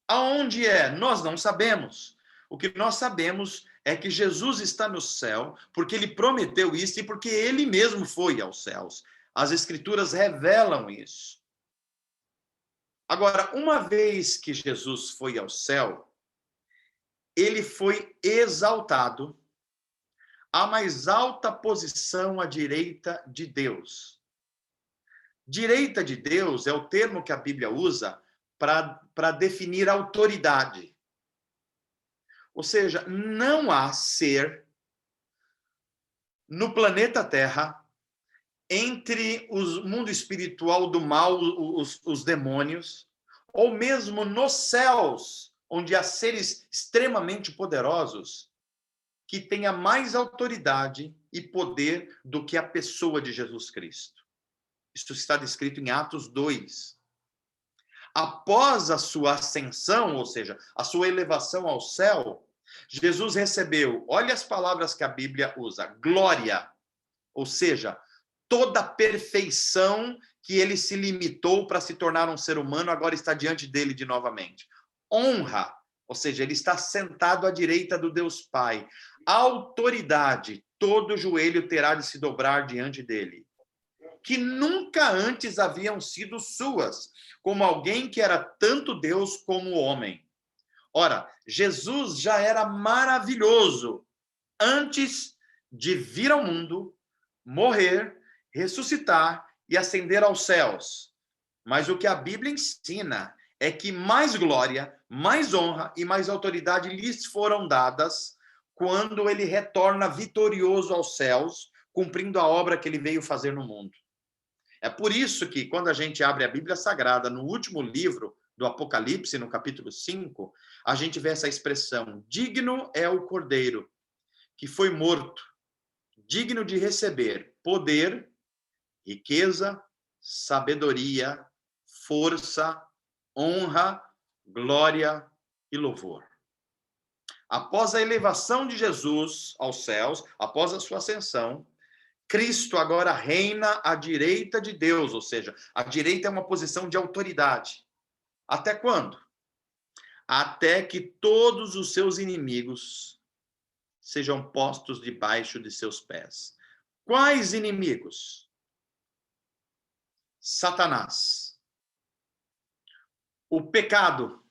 Aonde é? Nós não sabemos. O que nós sabemos é que Jesus está no céu, porque ele prometeu isso e porque ele mesmo foi aos céus. As Escrituras revelam isso. Agora, uma vez que Jesus foi ao céu, ele foi exaltado à mais alta posição à direita de Deus. Direita de Deus é o termo que a Bíblia usa para definir autoridade. Ou seja, não há ser no planeta Terra, entre o mundo espiritual do mal, os demônios, ou mesmo nos céus, onde há seres extremamente poderosos, que tenha mais autoridade e poder do que a pessoa de Jesus Cristo. Isso está descrito em Atos 2. Após a sua ascensão, ou seja, a sua elevação ao céu, Jesus recebeu, olha as palavras que a Bíblia usa, glória, ou seja, toda a perfeição que ele se limitou para se tornar um ser humano, agora está diante dele de novamente. Honra, ou seja, ele está sentado à direita do Deus Pai. Autoridade, todo joelho terá de se dobrar diante dele, que nunca antes haviam sido suas, como alguém que era tanto Deus como homem. Ora, Jesus já era maravilhoso antes de vir ao mundo, morrer, ressuscitar e ascender aos céus. Mas o que a Bíblia ensina é que mais glória, mais honra e mais autoridade lhes foram dadas quando ele retorna vitorioso aos céus, cumprindo a obra que ele veio fazer no mundo. É por isso que, quando a gente abre a Bíblia Sagrada, no último livro do Apocalipse, no capítulo 5, a gente vê essa expressão: digno é o Cordeiro, que foi morto, digno de receber poder, riqueza, sabedoria, força, honra, glória e louvor. Após a elevação de Jesus aos céus, após a sua ascensão, Cristo agora reina à direita de Deus, ou seja, a direita é uma posição de autoridade. Até quando? Até que todos os seus inimigos sejam postos debaixo de seus pés. Quais inimigos? Satanás, o pecado,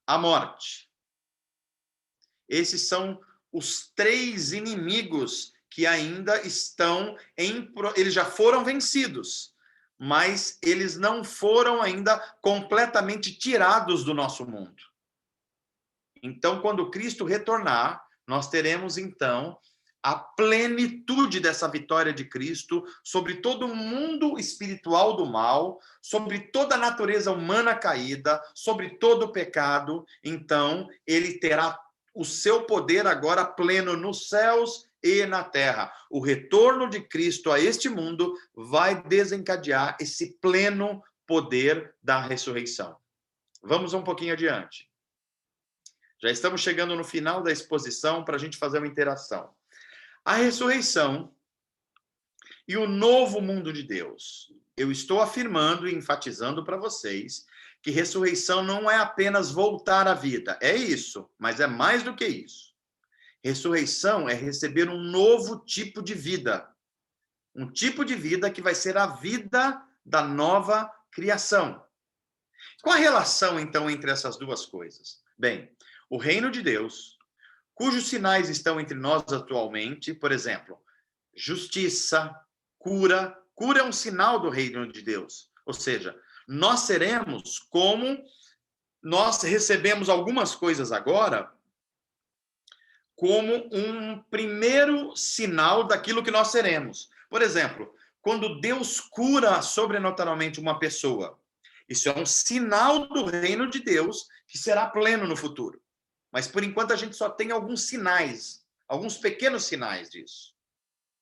a morte. Esses são os três inimigos que ainda estão eles já foram vencidos, mas eles não foram ainda completamente tirados do nosso mundo. Então, quando Cristo retornar, nós teremos então a plenitude dessa vitória de Cristo sobre todo o mundo espiritual do mal, sobre toda a natureza humana caída, sobre todo o pecado. Então, ele terá o seu poder agora pleno nos céus e na terra. O retorno de Cristo a este mundo vai desencadear esse pleno poder da ressurreição. Vamos um pouquinho adiante. Já estamos chegando no final da exposição para a gente fazer uma interação. A ressurreição e o novo mundo de Deus. Eu estou afirmando e enfatizando para vocês que ressurreição não é apenas voltar à vida. É isso, mas é mais do que isso. Ressurreição é receber um novo tipo de vida. Um tipo de vida que vai ser a vida da nova criação. Qual a relação, então, entre essas duas coisas? Bem, o reino de Deus, cujos sinais estão entre nós atualmente, por exemplo, justiça, cura. Cura é um sinal do reino de Deus. Ou seja, nós seremos como nós recebemos algumas coisas agora como um primeiro sinal daquilo que nós seremos. Por exemplo, quando Deus cura sobrenaturalmente uma pessoa, isso é um sinal do reino de Deus que será pleno no futuro. Mas, por enquanto, a gente só tem alguns sinais, alguns pequenos sinais disso.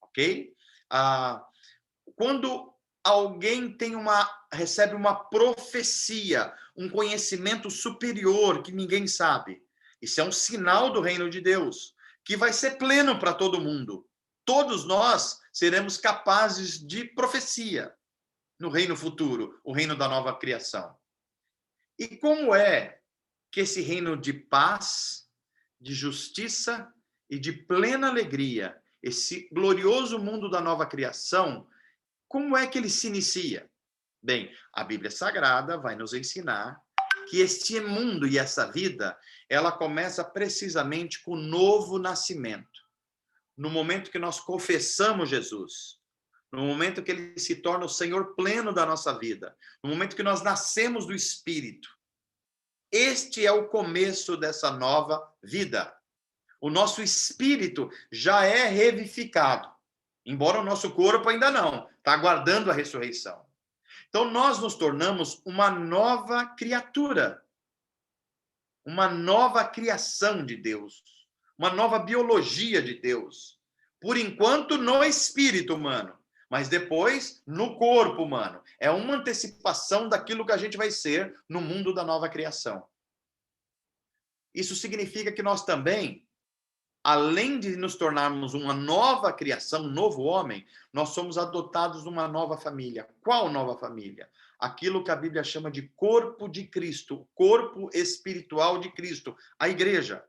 Ok? Quando alguém recebe uma profecia, um conhecimento superior que ninguém sabe, isso é um sinal do reino de Deus, que vai ser pleno para todo mundo. Todos nós seremos capazes de profecia no reino futuro, o reino da nova criação. E como é que esse reino de paz, de justiça e de plena alegria, esse glorioso mundo da nova criação, como é que ele se inicia? Bem, a Bíblia Sagrada vai nos ensinar que este mundo e essa vida, ela começa precisamente com o novo nascimento. No momento que nós confessamos Jesus, no momento que ele se torna o Senhor pleno da nossa vida, no momento que nós nascemos do Espírito. Este é o começo dessa nova vida. O nosso espírito já é revivificado, embora o nosso corpo ainda não, está aguardando a ressurreição. Então, nós nos tornamos uma nova criatura, uma nova criação de Deus, uma nova biologia de Deus. Por enquanto, no espírito humano, mas depois no corpo humano. É uma antecipação daquilo que a gente vai ser no mundo da nova criação. Isso significa que nós também, além de nos tornarmos uma nova criação, um novo homem, nós somos adotados numa nova família. Qual nova família? Aquilo que a Bíblia chama de corpo de Cristo, corpo espiritual de Cristo, a igreja.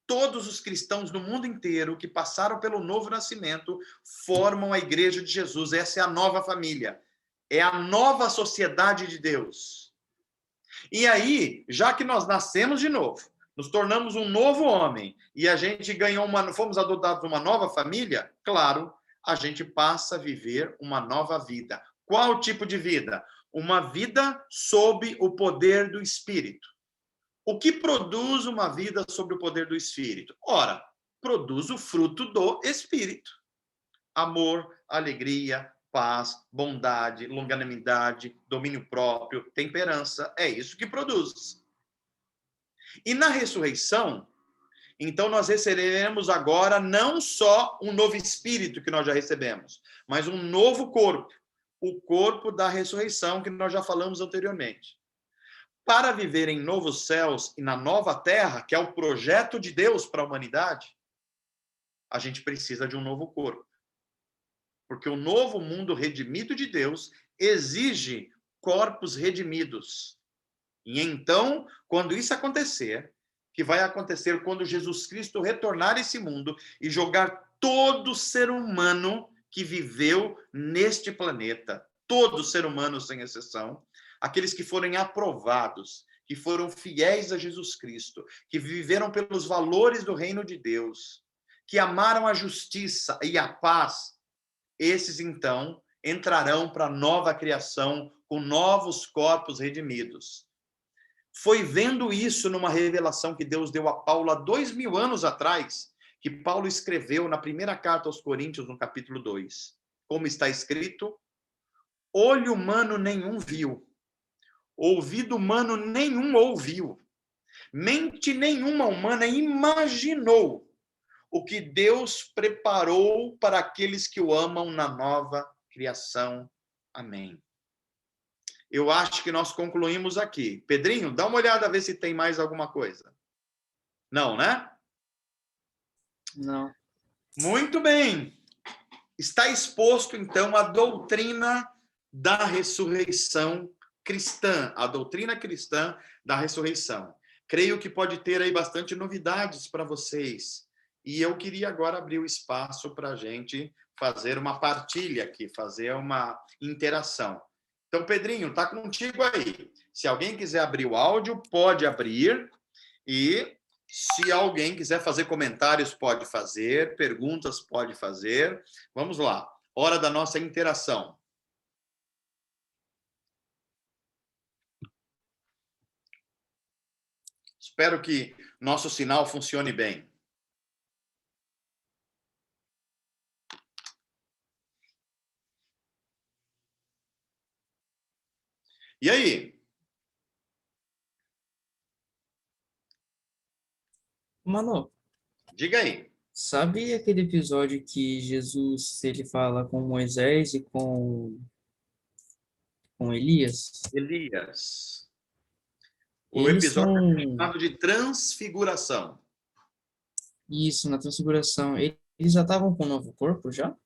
Todos os cristãos no mundo inteiro que passaram pelo novo nascimento formam a igreja de Jesus. Essa é a nova família. É a nova sociedade de Deus. E aí, já que nós nascemos de novo, nos tornamos um novo homem e a gente fomos adotados numa nova família, claro, a gente passa a viver uma nova vida. Qual tipo de vida? Uma vida sob o poder do Espírito. O que produz uma vida sob o poder do Espírito? Ora, produz o fruto do Espírito. Amor, alegria, paz, bondade, longanimidade, domínio próprio, temperança. É isso que produz. E na ressurreição, então nós receberemos agora não só um novo espírito que nós já recebemos, mas um novo corpo. O corpo da ressurreição que nós já falamos anteriormente. Para viver em novos céus e na nova terra, que é o projeto de Deus para a humanidade, a gente precisa de um novo corpo. Porque o novo mundo redimido de Deus exige corpos redimidos. E então, quando isso acontecer, que vai acontecer quando Jesus Cristo retornar a esse mundo e jogar todo ser humano que viveu neste planeta, todo ser humano sem exceção, aqueles que forem aprovados, que foram fiéis a Jesus Cristo, que viveram pelos valores do reino de Deus, que amaram a justiça e a paz, esses, então, entrarão para a nova criação com novos corpos redimidos. Foi vendo isso numa revelação que Deus deu a Paulo há 2000 anos atrás, que Paulo escreveu na primeira carta aos Coríntios, no capítulo 2. Como está escrito, olho humano nenhum viu, ouvido humano nenhum ouviu, mente nenhuma humana imaginou o que Deus preparou para aqueles que o amam na nova criação. Amém. Eu acho que nós concluímos aqui. Pedrinho, dá uma olhada a ver se tem mais alguma coisa. Não, né? Não. Muito bem. Está exposto, então, a doutrina da ressurreição cristã, a doutrina cristã da ressurreição. Creio que pode ter aí bastante novidades para vocês. E eu queria agora abrir o espaço para a gente fazer uma partilha aqui, fazer uma interação. Então, Pedrinho, está contigo aí. Se alguém quiser abrir o áudio, pode abrir. E se alguém quiser fazer comentários, pode fazer. Perguntas, pode fazer. Vamos lá. Hora da nossa interação. Espero que nosso sinal funcione bem. E aí? Mano, Diga aí. sabe aquele episódio que Jesus ele fala com Moisés e com Elias? Elias. O Eles episódio são é chamado de transfiguração. isso na transfiguração. Eles já estavam com um novo corpo já?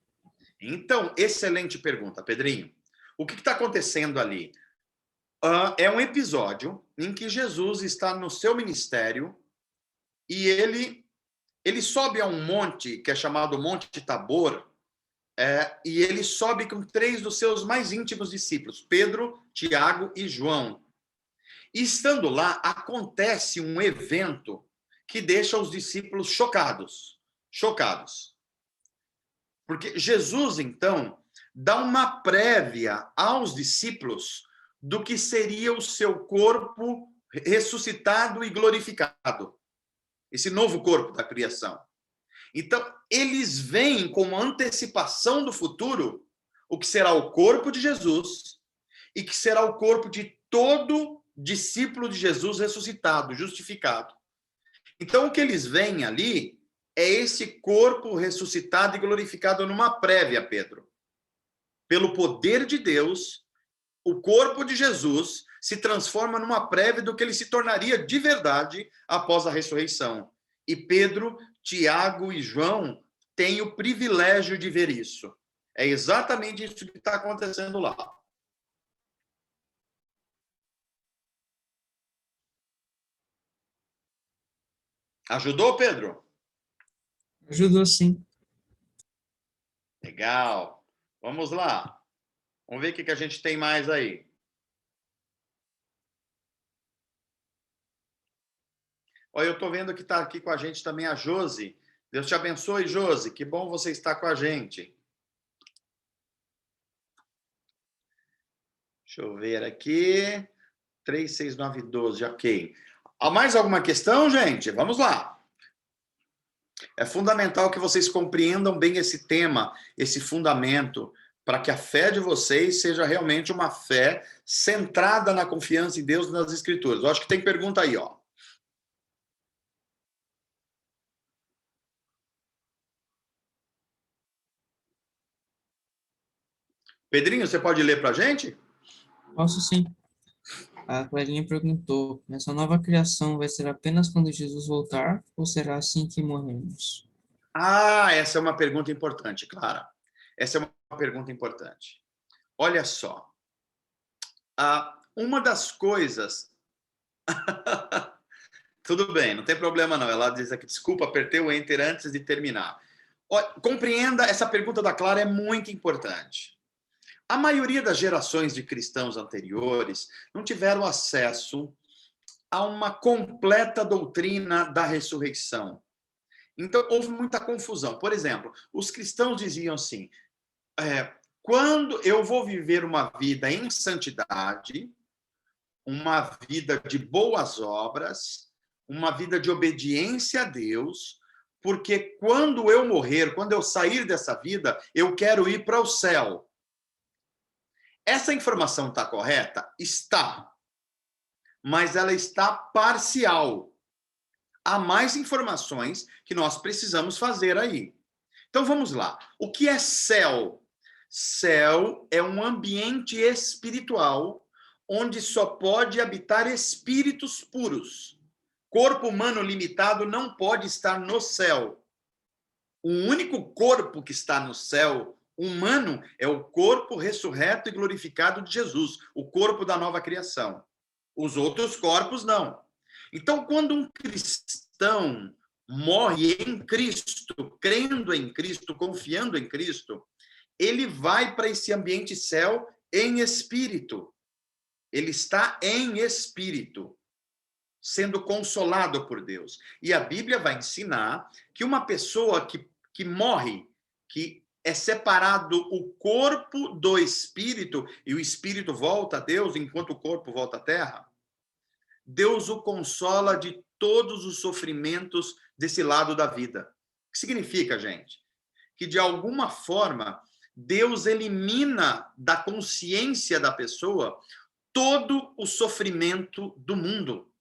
Então, excelente pergunta, Pedrinho. O que está acontecendo ali? É um episódio em que Jesus está no seu ministério e ele sobe a um monte que é chamado Monte Tabor, e ele sobe com 3 dos seus mais íntimos discípulos, Pedro, Tiago e João. E estando lá, acontece um evento que deixa os discípulos chocados. Porque Jesus, então, dá uma prévia aos discípulos do que seria o seu corpo ressuscitado e glorificado. Esse novo corpo da criação. Então, eles veem como antecipação do futuro o que será o corpo de Jesus e que será o corpo de todo discípulo de Jesus ressuscitado, justificado. Então, o que eles veem ali é esse corpo ressuscitado e glorificado numa prévia, Pedro. Pelo poder de Deus, o corpo de Jesus se transforma numa prévia do que ele se tornaria de verdade após a ressurreição. E Pedro, Tiago e João têm o privilégio de ver isso. É exatamente isso que está acontecendo lá. Ajudou, Pedro? Ajudou sim. Legal. Vamos lá. Vamos ver o que a gente tem mais aí. Olha, eu estou vendo que está aqui com a gente também a Josi. Deus te abençoe, Josi. Que bom você estar com a gente. Deixa eu ver aqui. 36912, ok. Há mais alguma questão, gente? Vamos lá. É fundamental que vocês compreendam bem esse tema, esse fundamento, para que a fé de vocês seja realmente uma fé centrada na confiança em Deus e nas Escrituras. Eu acho que tem pergunta aí, ó. Pedrinho, você pode ler para a gente? Posso sim. A Clarinha perguntou: essa nova criação vai ser apenas quando Jesus voltar ou será assim que morremos? Ah, essa é uma pergunta importante, Clara. Essa é uma pergunta importante. Olha só. Uma das coisas... Tudo bem, não tem problema não. Ela diz aqui, desculpa, apertei o Enter antes de terminar. Compreenda, essa pergunta da Clara é muito importante. A maioria das gerações de cristãos anteriores não tiveram acesso a uma completa doutrina da ressurreição. Então, houve muita confusão. Por exemplo, os cristãos diziam assim, quando eu vou viver uma vida em santidade, uma vida de boas obras, uma vida de obediência a Deus, porque quando eu morrer, quando eu sair dessa vida, eu quero ir para o céu. Essa informação está correta? Está. Mas ela está parcial. Há mais informações que nós precisamos fazer aí. Então vamos lá. O que é céu? Céu é um ambiente espiritual onde só pode habitar espíritos puros. Corpo humano limitado não pode estar no céu. O único corpo que está no céu humano é o corpo ressurreto e glorificado de Jesus, o corpo da nova criação. Os outros corpos não. Então, quando um cristão morre em Cristo, crendo em Cristo, confiando em Cristo, ele vai para esse ambiente céu em espírito. Ele está em espírito, sendo consolado por Deus. E a Bíblia vai ensinar que uma pessoa que morre, que é separado o corpo do espírito, e o espírito volta a Deus enquanto o corpo volta à terra, Deus o consola de todos os sofrimentos desse lado da vida. O que significa, gente? Que, de alguma forma, Deus elimina da consciência da pessoa todo o sofrimento do mundo.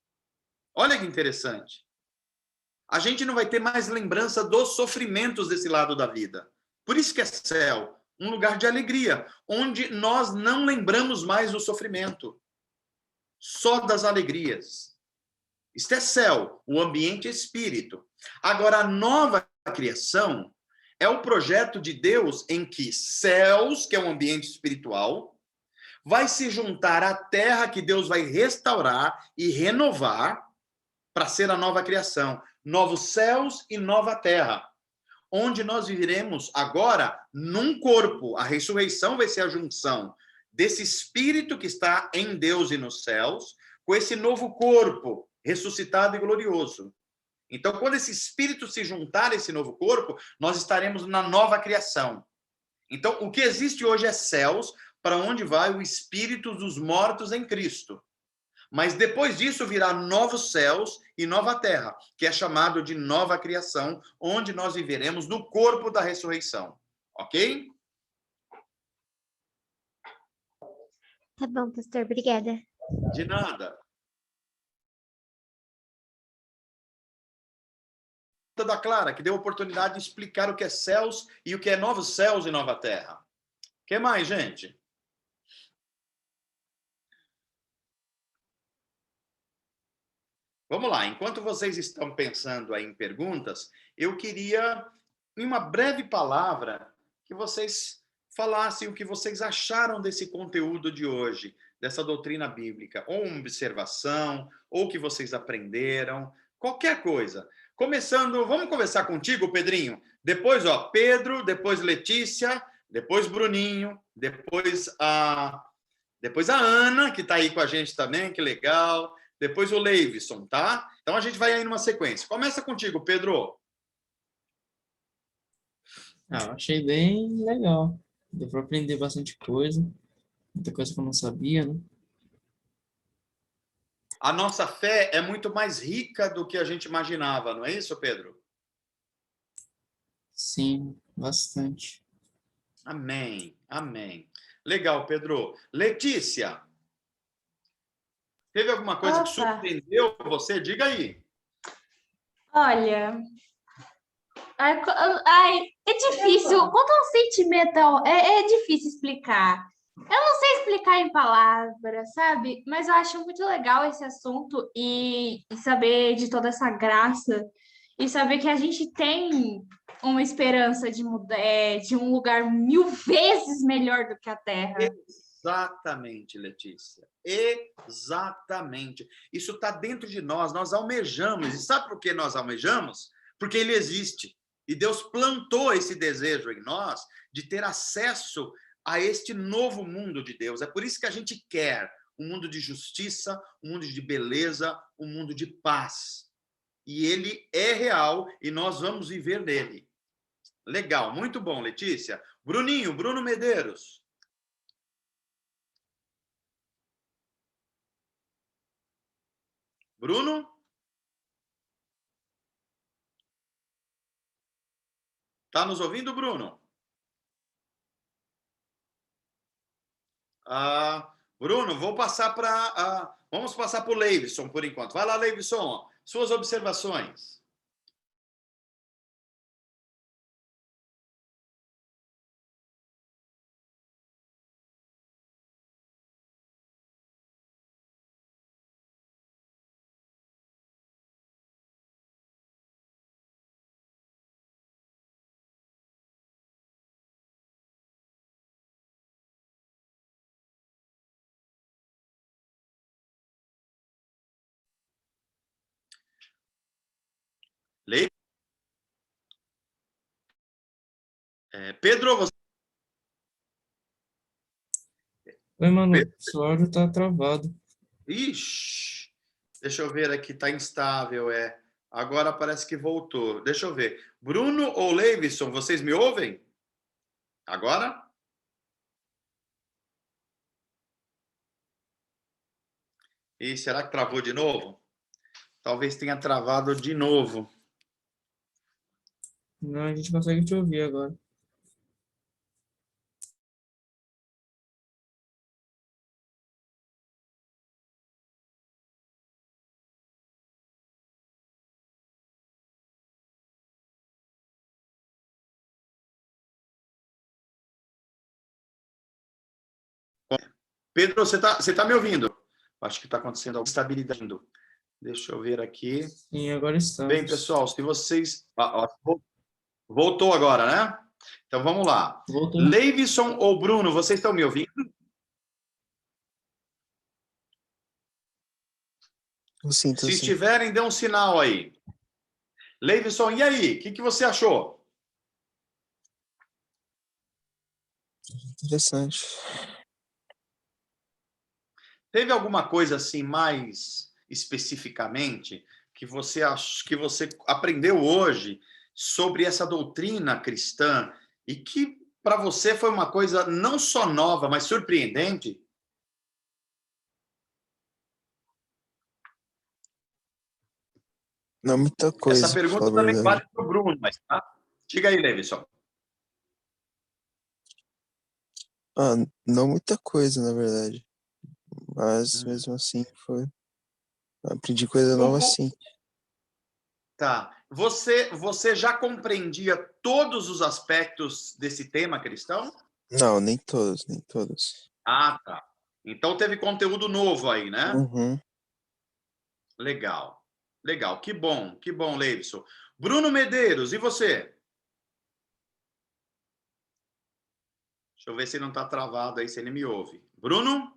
Olha que interessante. A gente não vai ter mais lembrança dos sofrimentos desse lado da vida. Por isso que é céu, um lugar de alegria, onde nós não lembramos mais do sofrimento, só das alegrias. Isto é céu, o ambiente espírito. Agora, a nova criação é o projeto de Deus em que céus, que é um ambiente espiritual, vai se juntar à terra que Deus vai restaurar e renovar para ser a nova criação. Novos céus e nova terra, onde nós viveremos agora num corpo. A ressurreição vai ser a junção desse espírito que está em Deus e nos céus, com esse novo corpo ressuscitado e glorioso. Então, quando esse espírito se juntar a esse novo corpo, nós estaremos na nova criação. Então, o que existe hoje é céus, para onde vai o espírito dos mortos em Cristo. Mas depois disso virá novos céus e nova terra, que é chamado de nova criação, onde nós viveremos no corpo da ressurreição. Ok? Tá bom, pastor. Obrigada. De nada. Da Clara, que deu a oportunidade de explicar o que é céus e o que é novos céus e nova terra. O que mais, gente? Vamos lá, enquanto vocês estão pensando aí em perguntas, eu queria, em uma breve palavra, que vocês falassem o que vocês acharam desse conteúdo de hoje, dessa doutrina bíblica, ou uma observação, ou o que vocês aprenderam, qualquer coisa. Começando, vamos começar contigo, Pedrinho? Depois, ó, Pedro, depois Letícia, depois Bruninho, depois a Ana, que está aí com a gente também, que legal. Depois o Leivson, tá? Então a gente vai aí numa sequência. Começa contigo, Pedro. Eu achei bem legal. Deu para aprender bastante coisa. Muita coisa que eu não sabia, né? A nossa fé é muito mais rica do que a gente imaginava, não é isso, Pedro? Sim, bastante. Amém, amém. Legal, Pedro. Letícia, teve alguma coisa que surpreendeu você? Diga aí. Olha, é difícil. Quanto ao sentimento, é difícil explicar. Eu não sei explicar em palavras, sabe? Mas eu acho muito legal esse assunto e saber de toda essa graça e saber que a gente tem uma esperança de mudar, de um lugar 1000 vezes melhor do que a Terra. Exatamente, Letícia. Exatamente. Isso está dentro de nós, nós almejamos. E sabe por que nós almejamos? Porque ele existe. E Deus plantou esse desejo em nós de ter acesso a este novo mundo de Deus. É por isso que a gente quer um mundo de justiça, um mundo de beleza, um mundo de paz. E ele é real e nós vamos viver nele. Legal, muito bom, Letícia. Bruninho, Bruno Medeiros. Bruno? Tá nos ouvindo, Bruno? Bruno, vou passar para... vamos passar para o Leivson, por enquanto. Vai lá, Leivson, suas observações. Pedro, você... Oi, mano, seu áudio tá travado. Ixi, deixa eu ver aqui, tá instável, Agora parece que voltou. Deixa eu ver. Bruno ou Leivson, vocês me ouvem? Agora? E será que travou de novo? Talvez tenha travado de novo. Não, a gente consegue te ouvir agora. Pedro, você tá me ouvindo? Acho que está acontecendo alguma instabilidade. Deixa eu ver aqui. Sim, agora estamos. Bem, pessoal, se vocês... voltou agora, né? Então, vamos lá. Voltou. Leivson ou Bruno, vocês estão me ouvindo? Eu sinto Se sim. estiverem, dê um sinal aí. Leivson, e aí? O que você achou? Interessante. Teve alguma coisa assim mais especificamente que você aprendeu hoje sobre essa doutrina cristã e que para você foi uma coisa não só nova, mas surpreendente? Não muita coisa, Essa pra pergunta falar a também verdade. vale para o Bruno, mas tá? Diga aí, Leivson. Ah, não muita coisa, na verdade. Mas mesmo assim foi. Aprendi coisa nova sim. Tá. Você já compreendia todos os aspectos desse tema cristão? Não, nem todos, nem todos. Ah, tá. Então teve conteúdo novo aí, né? Uhum. Legal. Legal. Que bom, Leivson. Bruno Medeiros, e você? Deixa eu ver se não está travado aí, se ele me ouve. Bruno?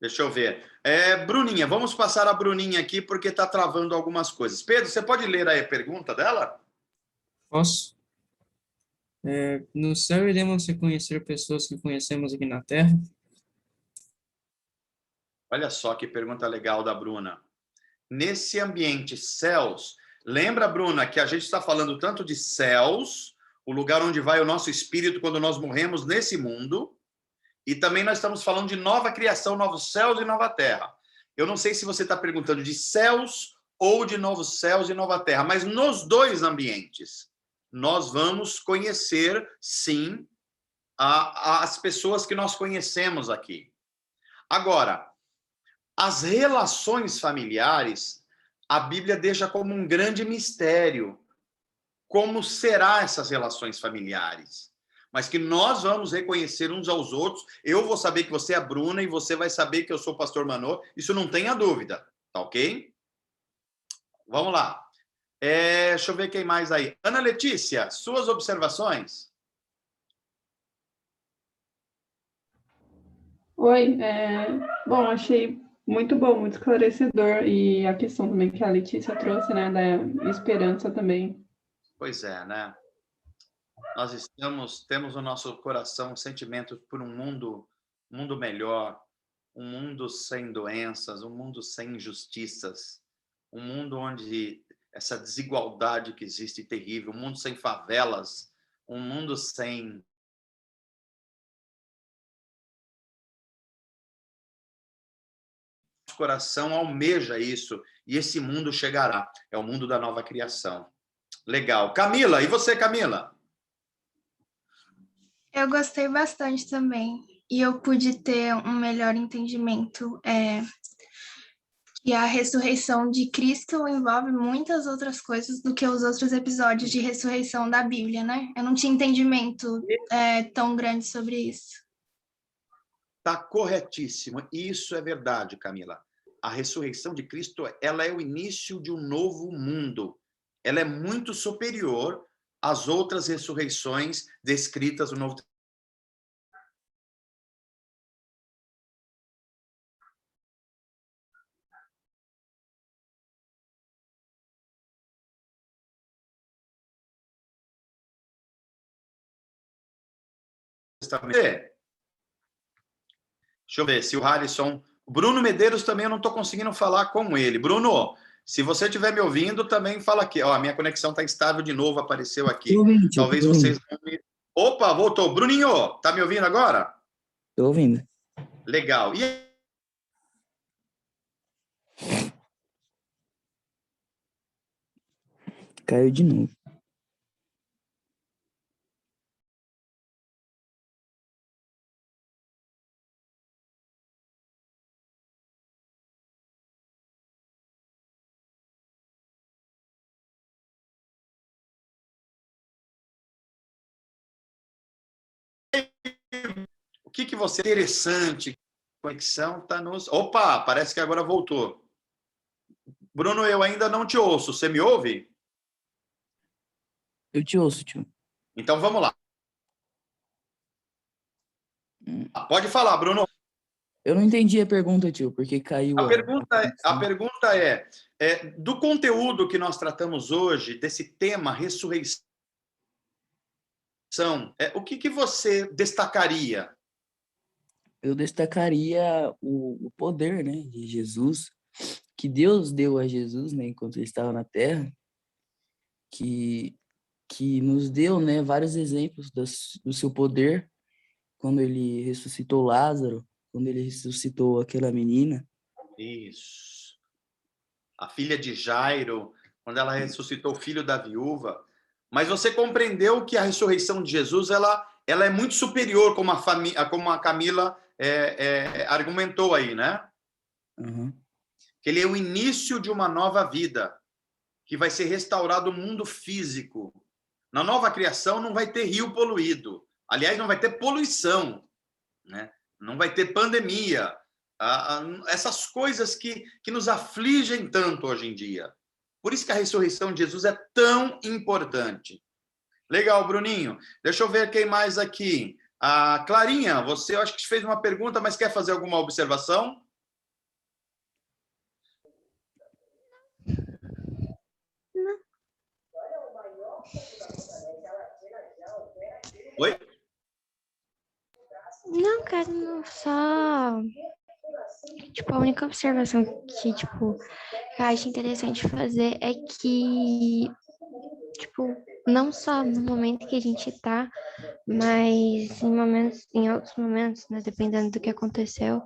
Deixa eu ver. Bruninha, vamos passar a Bruninha aqui porque está travando algumas coisas. Pedro, você pode ler aí a pergunta dela? Posso? No céu iremos reconhecer pessoas que conhecemos aqui na Terra? Olha só que pergunta legal da Bruna. Nesse ambiente céus, lembra, Bruna, que a gente está falando tanto de céus, o lugar onde vai o nosso espírito quando nós morremos nesse mundo, e também nós estamos falando de nova criação, novos céus e nova terra. Eu não sei se você está perguntando de céus ou de novos céus e nova terra, mas nos dois ambientes nós vamos conhecer, sim, as pessoas que nós conhecemos aqui. Agora, as relações familiares, a Bíblia deixa como um grande mistério. Como serão essas relações familiares? Mas que nós vamos reconhecer uns aos outros. Eu vou saber que você é a Bruna e você vai saber que eu sou o pastor Manô. Isso não tenha dúvida, tá ok? Vamos lá. Deixa eu ver quem mais aí. Ana Letícia, suas observações? Oi, bom, achei muito bom, muito esclarecedor, e a questão também que a Letícia trouxe, né, da esperança também. Pois é, né? Nós temos no nosso coração um sentimento por um mundo melhor, um mundo sem doenças, um mundo sem injustiças, um mundo onde essa desigualdade que existe terrível, um mundo sem favelas, um mundo sem... Nosso coração almeja isso, e esse mundo chegará. É o mundo da nova criação. Legal. Camila, e você, Camila? Eu gostei bastante também. E eu pude ter um melhor entendimento. Que a ressurreição de Cristo envolve muitas outras coisas do que os outros episódios de ressurreição da Bíblia, né? Eu não tinha entendimento tão grande sobre isso. Está corretíssimo. Isso é verdade, Camila. A ressurreição de Cristo, ela é o início de um novo mundo. Ela é muito superior às outras ressurreições descritas no Novo Testamento. Deixa eu ver se o Harrison... Bruno Medeiros também eu não estou conseguindo falar com ele. Bruno, se você estiver me ouvindo, também fala aqui. Ó, a minha conexão está instável de novo, apareceu aqui. Talvez vocês... Opa, voltou. Bruninho, tá me ouvindo agora? Tô ouvindo. Legal. E Caiu de novo. O que você interessante? Conexão está nos. Opa, parece que agora voltou. Bruno, eu ainda não te ouço. Você me ouve? Eu te ouço, tio. Então vamos lá. Pode falar, Bruno. Eu não entendi a pergunta, tio, porque caiu A pergunta é, do conteúdo que nós tratamos hoje, desse tema ressurreição, o que você destacaria? Eu destacaria o poder, né, de Jesus, que Deus deu a Jesus, né, enquanto ele estava na Terra, que nos deu, né, vários exemplos do seu poder, quando ele ressuscitou Lázaro, quando ele ressuscitou aquela menina. Isso. A filha de Jairo, quando ela ressuscitou o filho da viúva. Mas você compreendeu que a ressurreição de Jesus ela é muito superior, como a Camila argumentou aí, né? Uhum. Que ele é o início de uma nova vida, que vai ser restaurado o mundo físico. Na nova criação não vai ter rio poluído. Aliás, não vai ter poluição, né? Não vai ter pandemia. Essas coisas que nos afligem tanto hoje em dia. Por isso que a ressurreição de Jesus é tão importante. Legal, Bruninho. Deixa eu ver quem mais aqui. A Clarinha, você eu acho que fez uma pergunta, mas quer fazer alguma observação? Não. Oi? Não, cara, não, só... Tipo, a única observação que, tipo, eu acho interessante fazer é que, tipo, não só no momento que a gente tá, mas em outros momentos, né, dependendo do que aconteceu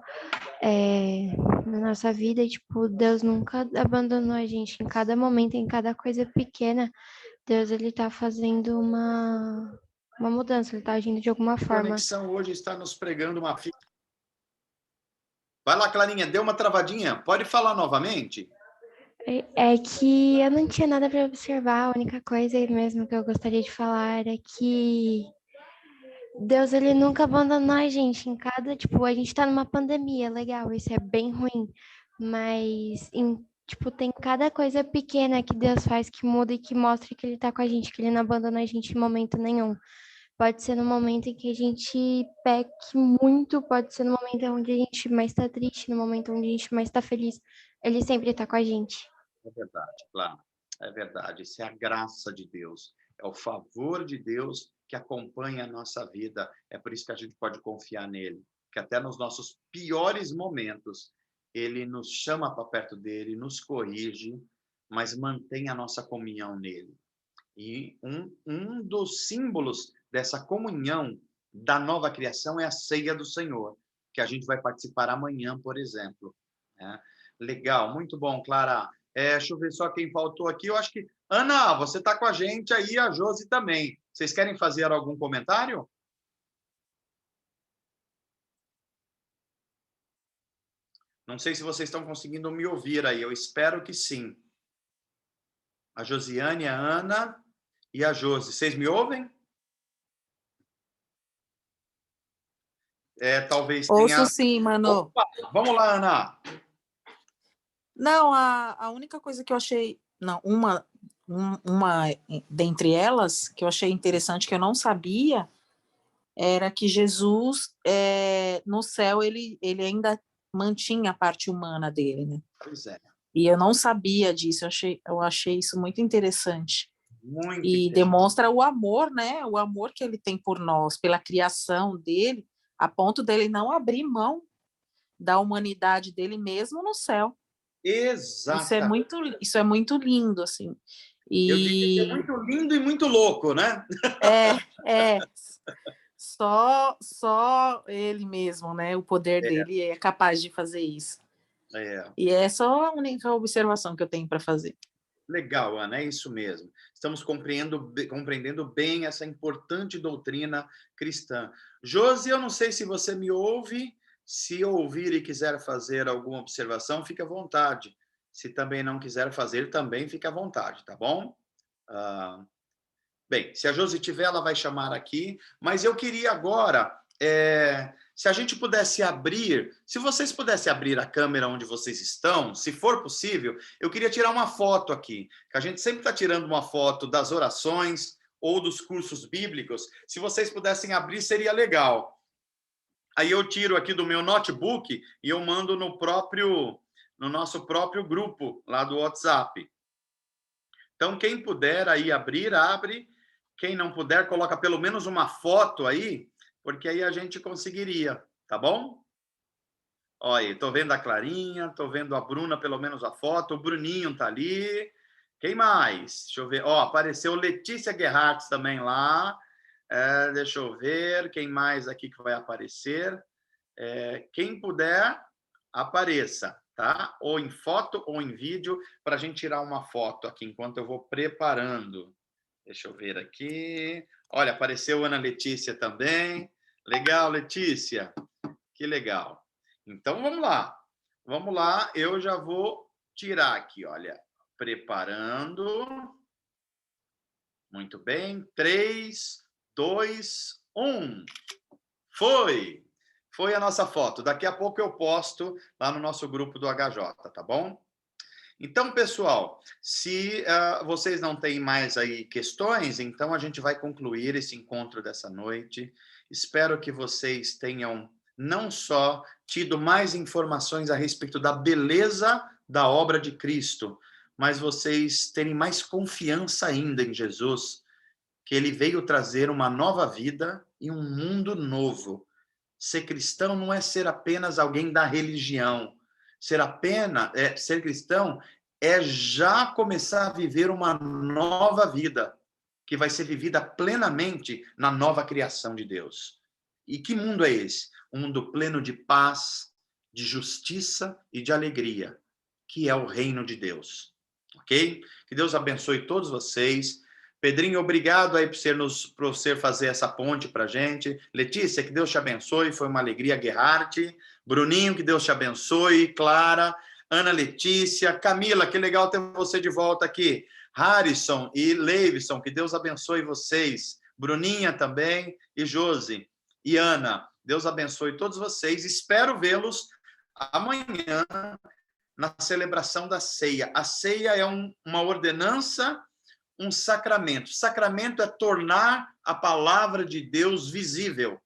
na nossa vida, tipo, Deus nunca abandonou a gente. Em cada momento, em cada coisa pequena, Deus, ele tá fazendo uma mudança, ele tá agindo de alguma A forma. conexão hoje está nos pregando uma... Vai lá, Clarinha, deu uma travadinha. Pode falar novamente? É que eu não tinha nada para observar, a única coisa mesmo que eu gostaria de falar é que Deus, ele nunca abandonou a gente em cada, tipo, a gente tá numa pandemia, legal, isso é bem ruim, mas, tipo, tem cada coisa pequena que Deus faz que muda e que mostra que ele tá com a gente, que ele não abandona a gente em momento nenhum. Pode ser no momento em que a gente peque muito, pode ser no momento onde a gente mais tá triste, no momento onde a gente mais tá feliz, ele sempre tá com a gente. É verdade, claro. É verdade. Isso é a graça de Deus. É o favor de Deus que acompanha a nossa vida. É por isso que a gente pode confiar nele. Que até nos nossos piores momentos, ele nos chama para perto dele, nos corrige, mas mantém a nossa comunhão nele. E um dos símbolos dessa comunhão da nova criação é a ceia do Senhor, que a gente vai participar amanhã, por exemplo. Né? Legal, muito bom, Clara. Deixa eu ver só quem faltou aqui. Eu acho que... Ana, você está com a gente aí, a Josi também. Vocês querem fazer algum comentário? Não sei se vocês estão conseguindo me ouvir aí. Eu espero que sim. A Josiane, a Ana e a Josi. Vocês me ouvem? Talvez tenha... Ouço sim, mano. Opa, vamos lá, Ana. Não, a única coisa que eu achei... Não, uma dentre elas, que eu achei interessante, que eu não sabia, era que Jesus, no céu, ele ainda mantinha a parte humana dele, né? Pois é. E eu não sabia disso, eu achei isso muito interessante. Muito E interessante. demonstra o amor, né? O amor que ele tem por nós, pela criação dele, a ponto dele não abrir mão da humanidade dele mesmo no céu. Exato. Isso é muito lindo, assim. Eu diria que é muito lindo e muito louco, né? Só ele mesmo, né? O poder dele é capaz de fazer isso. E é só a única observação que eu tenho para fazer. Legal, Ana, é isso mesmo. Estamos compreendendo bem essa importante doutrina cristã. Josi, eu não sei se você me ouve. Se ouvir e quiser fazer alguma observação, fique à vontade. Se também não quiser fazer, também fique à vontade, tá bom? Bem, se a Josi tiver, ela vai chamar aqui. Mas eu queria agora, se a gente pudesse abrir, se vocês pudessem abrir a câmera onde vocês estão, se for possível, eu queria tirar uma foto aqui, que a gente sempre está tirando uma foto das orações ou dos cursos bíblicos. Se vocês pudessem abrir, seria legal. Aí eu tiro aqui do meu notebook e eu mando no nosso próprio grupo lá do WhatsApp. Então, quem puder aí abrir, abre. Quem não puder, coloca pelo menos uma foto aí, porque aí a gente conseguiria, tá bom? Olha, estou vendo a Clarinha, estou vendo a Bruna, pelo menos a foto, o Bruninho tá ali. Quem mais? Deixa eu ver. Ó, apareceu Letícia Gerhardt também lá. Deixa eu ver quem mais aqui que vai aparecer. Quem puder, apareça, tá? Ou em foto ou em vídeo, para a gente tirar uma foto aqui enquanto eu vou preparando. Deixa eu ver aqui. Olha, apareceu Ana Letícia também. Legal, Letícia. Que legal. Então, vamos lá. Vamos lá, eu já vou tirar aqui, olha. Preparando. Muito bem. 3, 2, 1. Foi! Foi a nossa foto. Daqui a pouco eu posto lá no nosso grupo do HJ, tá bom? Então, pessoal, se vocês não têm mais aí questões, então a gente vai concluir esse encontro dessa noite. Espero que vocês tenham não só tido mais informações a respeito da beleza da obra de Cristo, mas vocês terem mais confiança ainda em Jesus, que ele veio trazer uma nova vida e um mundo novo. Ser cristão não é ser apenas alguém da religião. Ser cristão é já começar a viver uma nova vida, que vai ser vivida plenamente na nova criação de Deus. E que mundo é esse? Um mundo pleno de paz, de justiça e de alegria, que é o reino de Deus. Ok? Que Deus abençoe todos vocês. Pedrinho, obrigado aí por você fazer essa ponte para a gente. Letícia, que Deus te abençoe, foi uma alegria. Gerhardt, Bruninho, que Deus te abençoe. Clara, Ana Letícia, Camila, que legal ter você de volta aqui. Harrison e Leivson, que Deus abençoe vocês. Bruninha também, e Josi, e Ana, Deus abençoe todos vocês. Espero vê-los amanhã na celebração da ceia. A ceia é uma ordenança, um sacramento. Sacramento é tornar a palavra de Deus visível.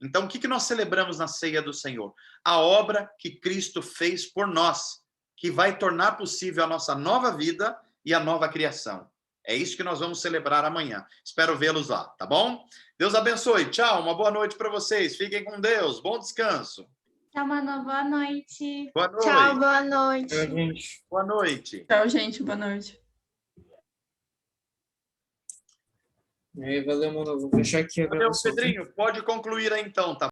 Então, o que nós celebramos na ceia do Senhor? A obra que Cristo fez por nós, que vai tornar possível a nossa nova vida e a nova criação. É isso que nós vamos celebrar amanhã. Espero vê-los lá, tá bom? Deus abençoe. Tchau, uma boa noite para vocês. Fiquem com Deus. Bom descanso. Tchau, Manu. Boa noite. Boa noite. Tchau, boa noite. Tchau, gente. Boa noite. Tchau, gente. Boa noite. Valeu, mano. Vou fechar aqui a Valeu, gravação. Pedrinho. Pode concluir aí então, tá?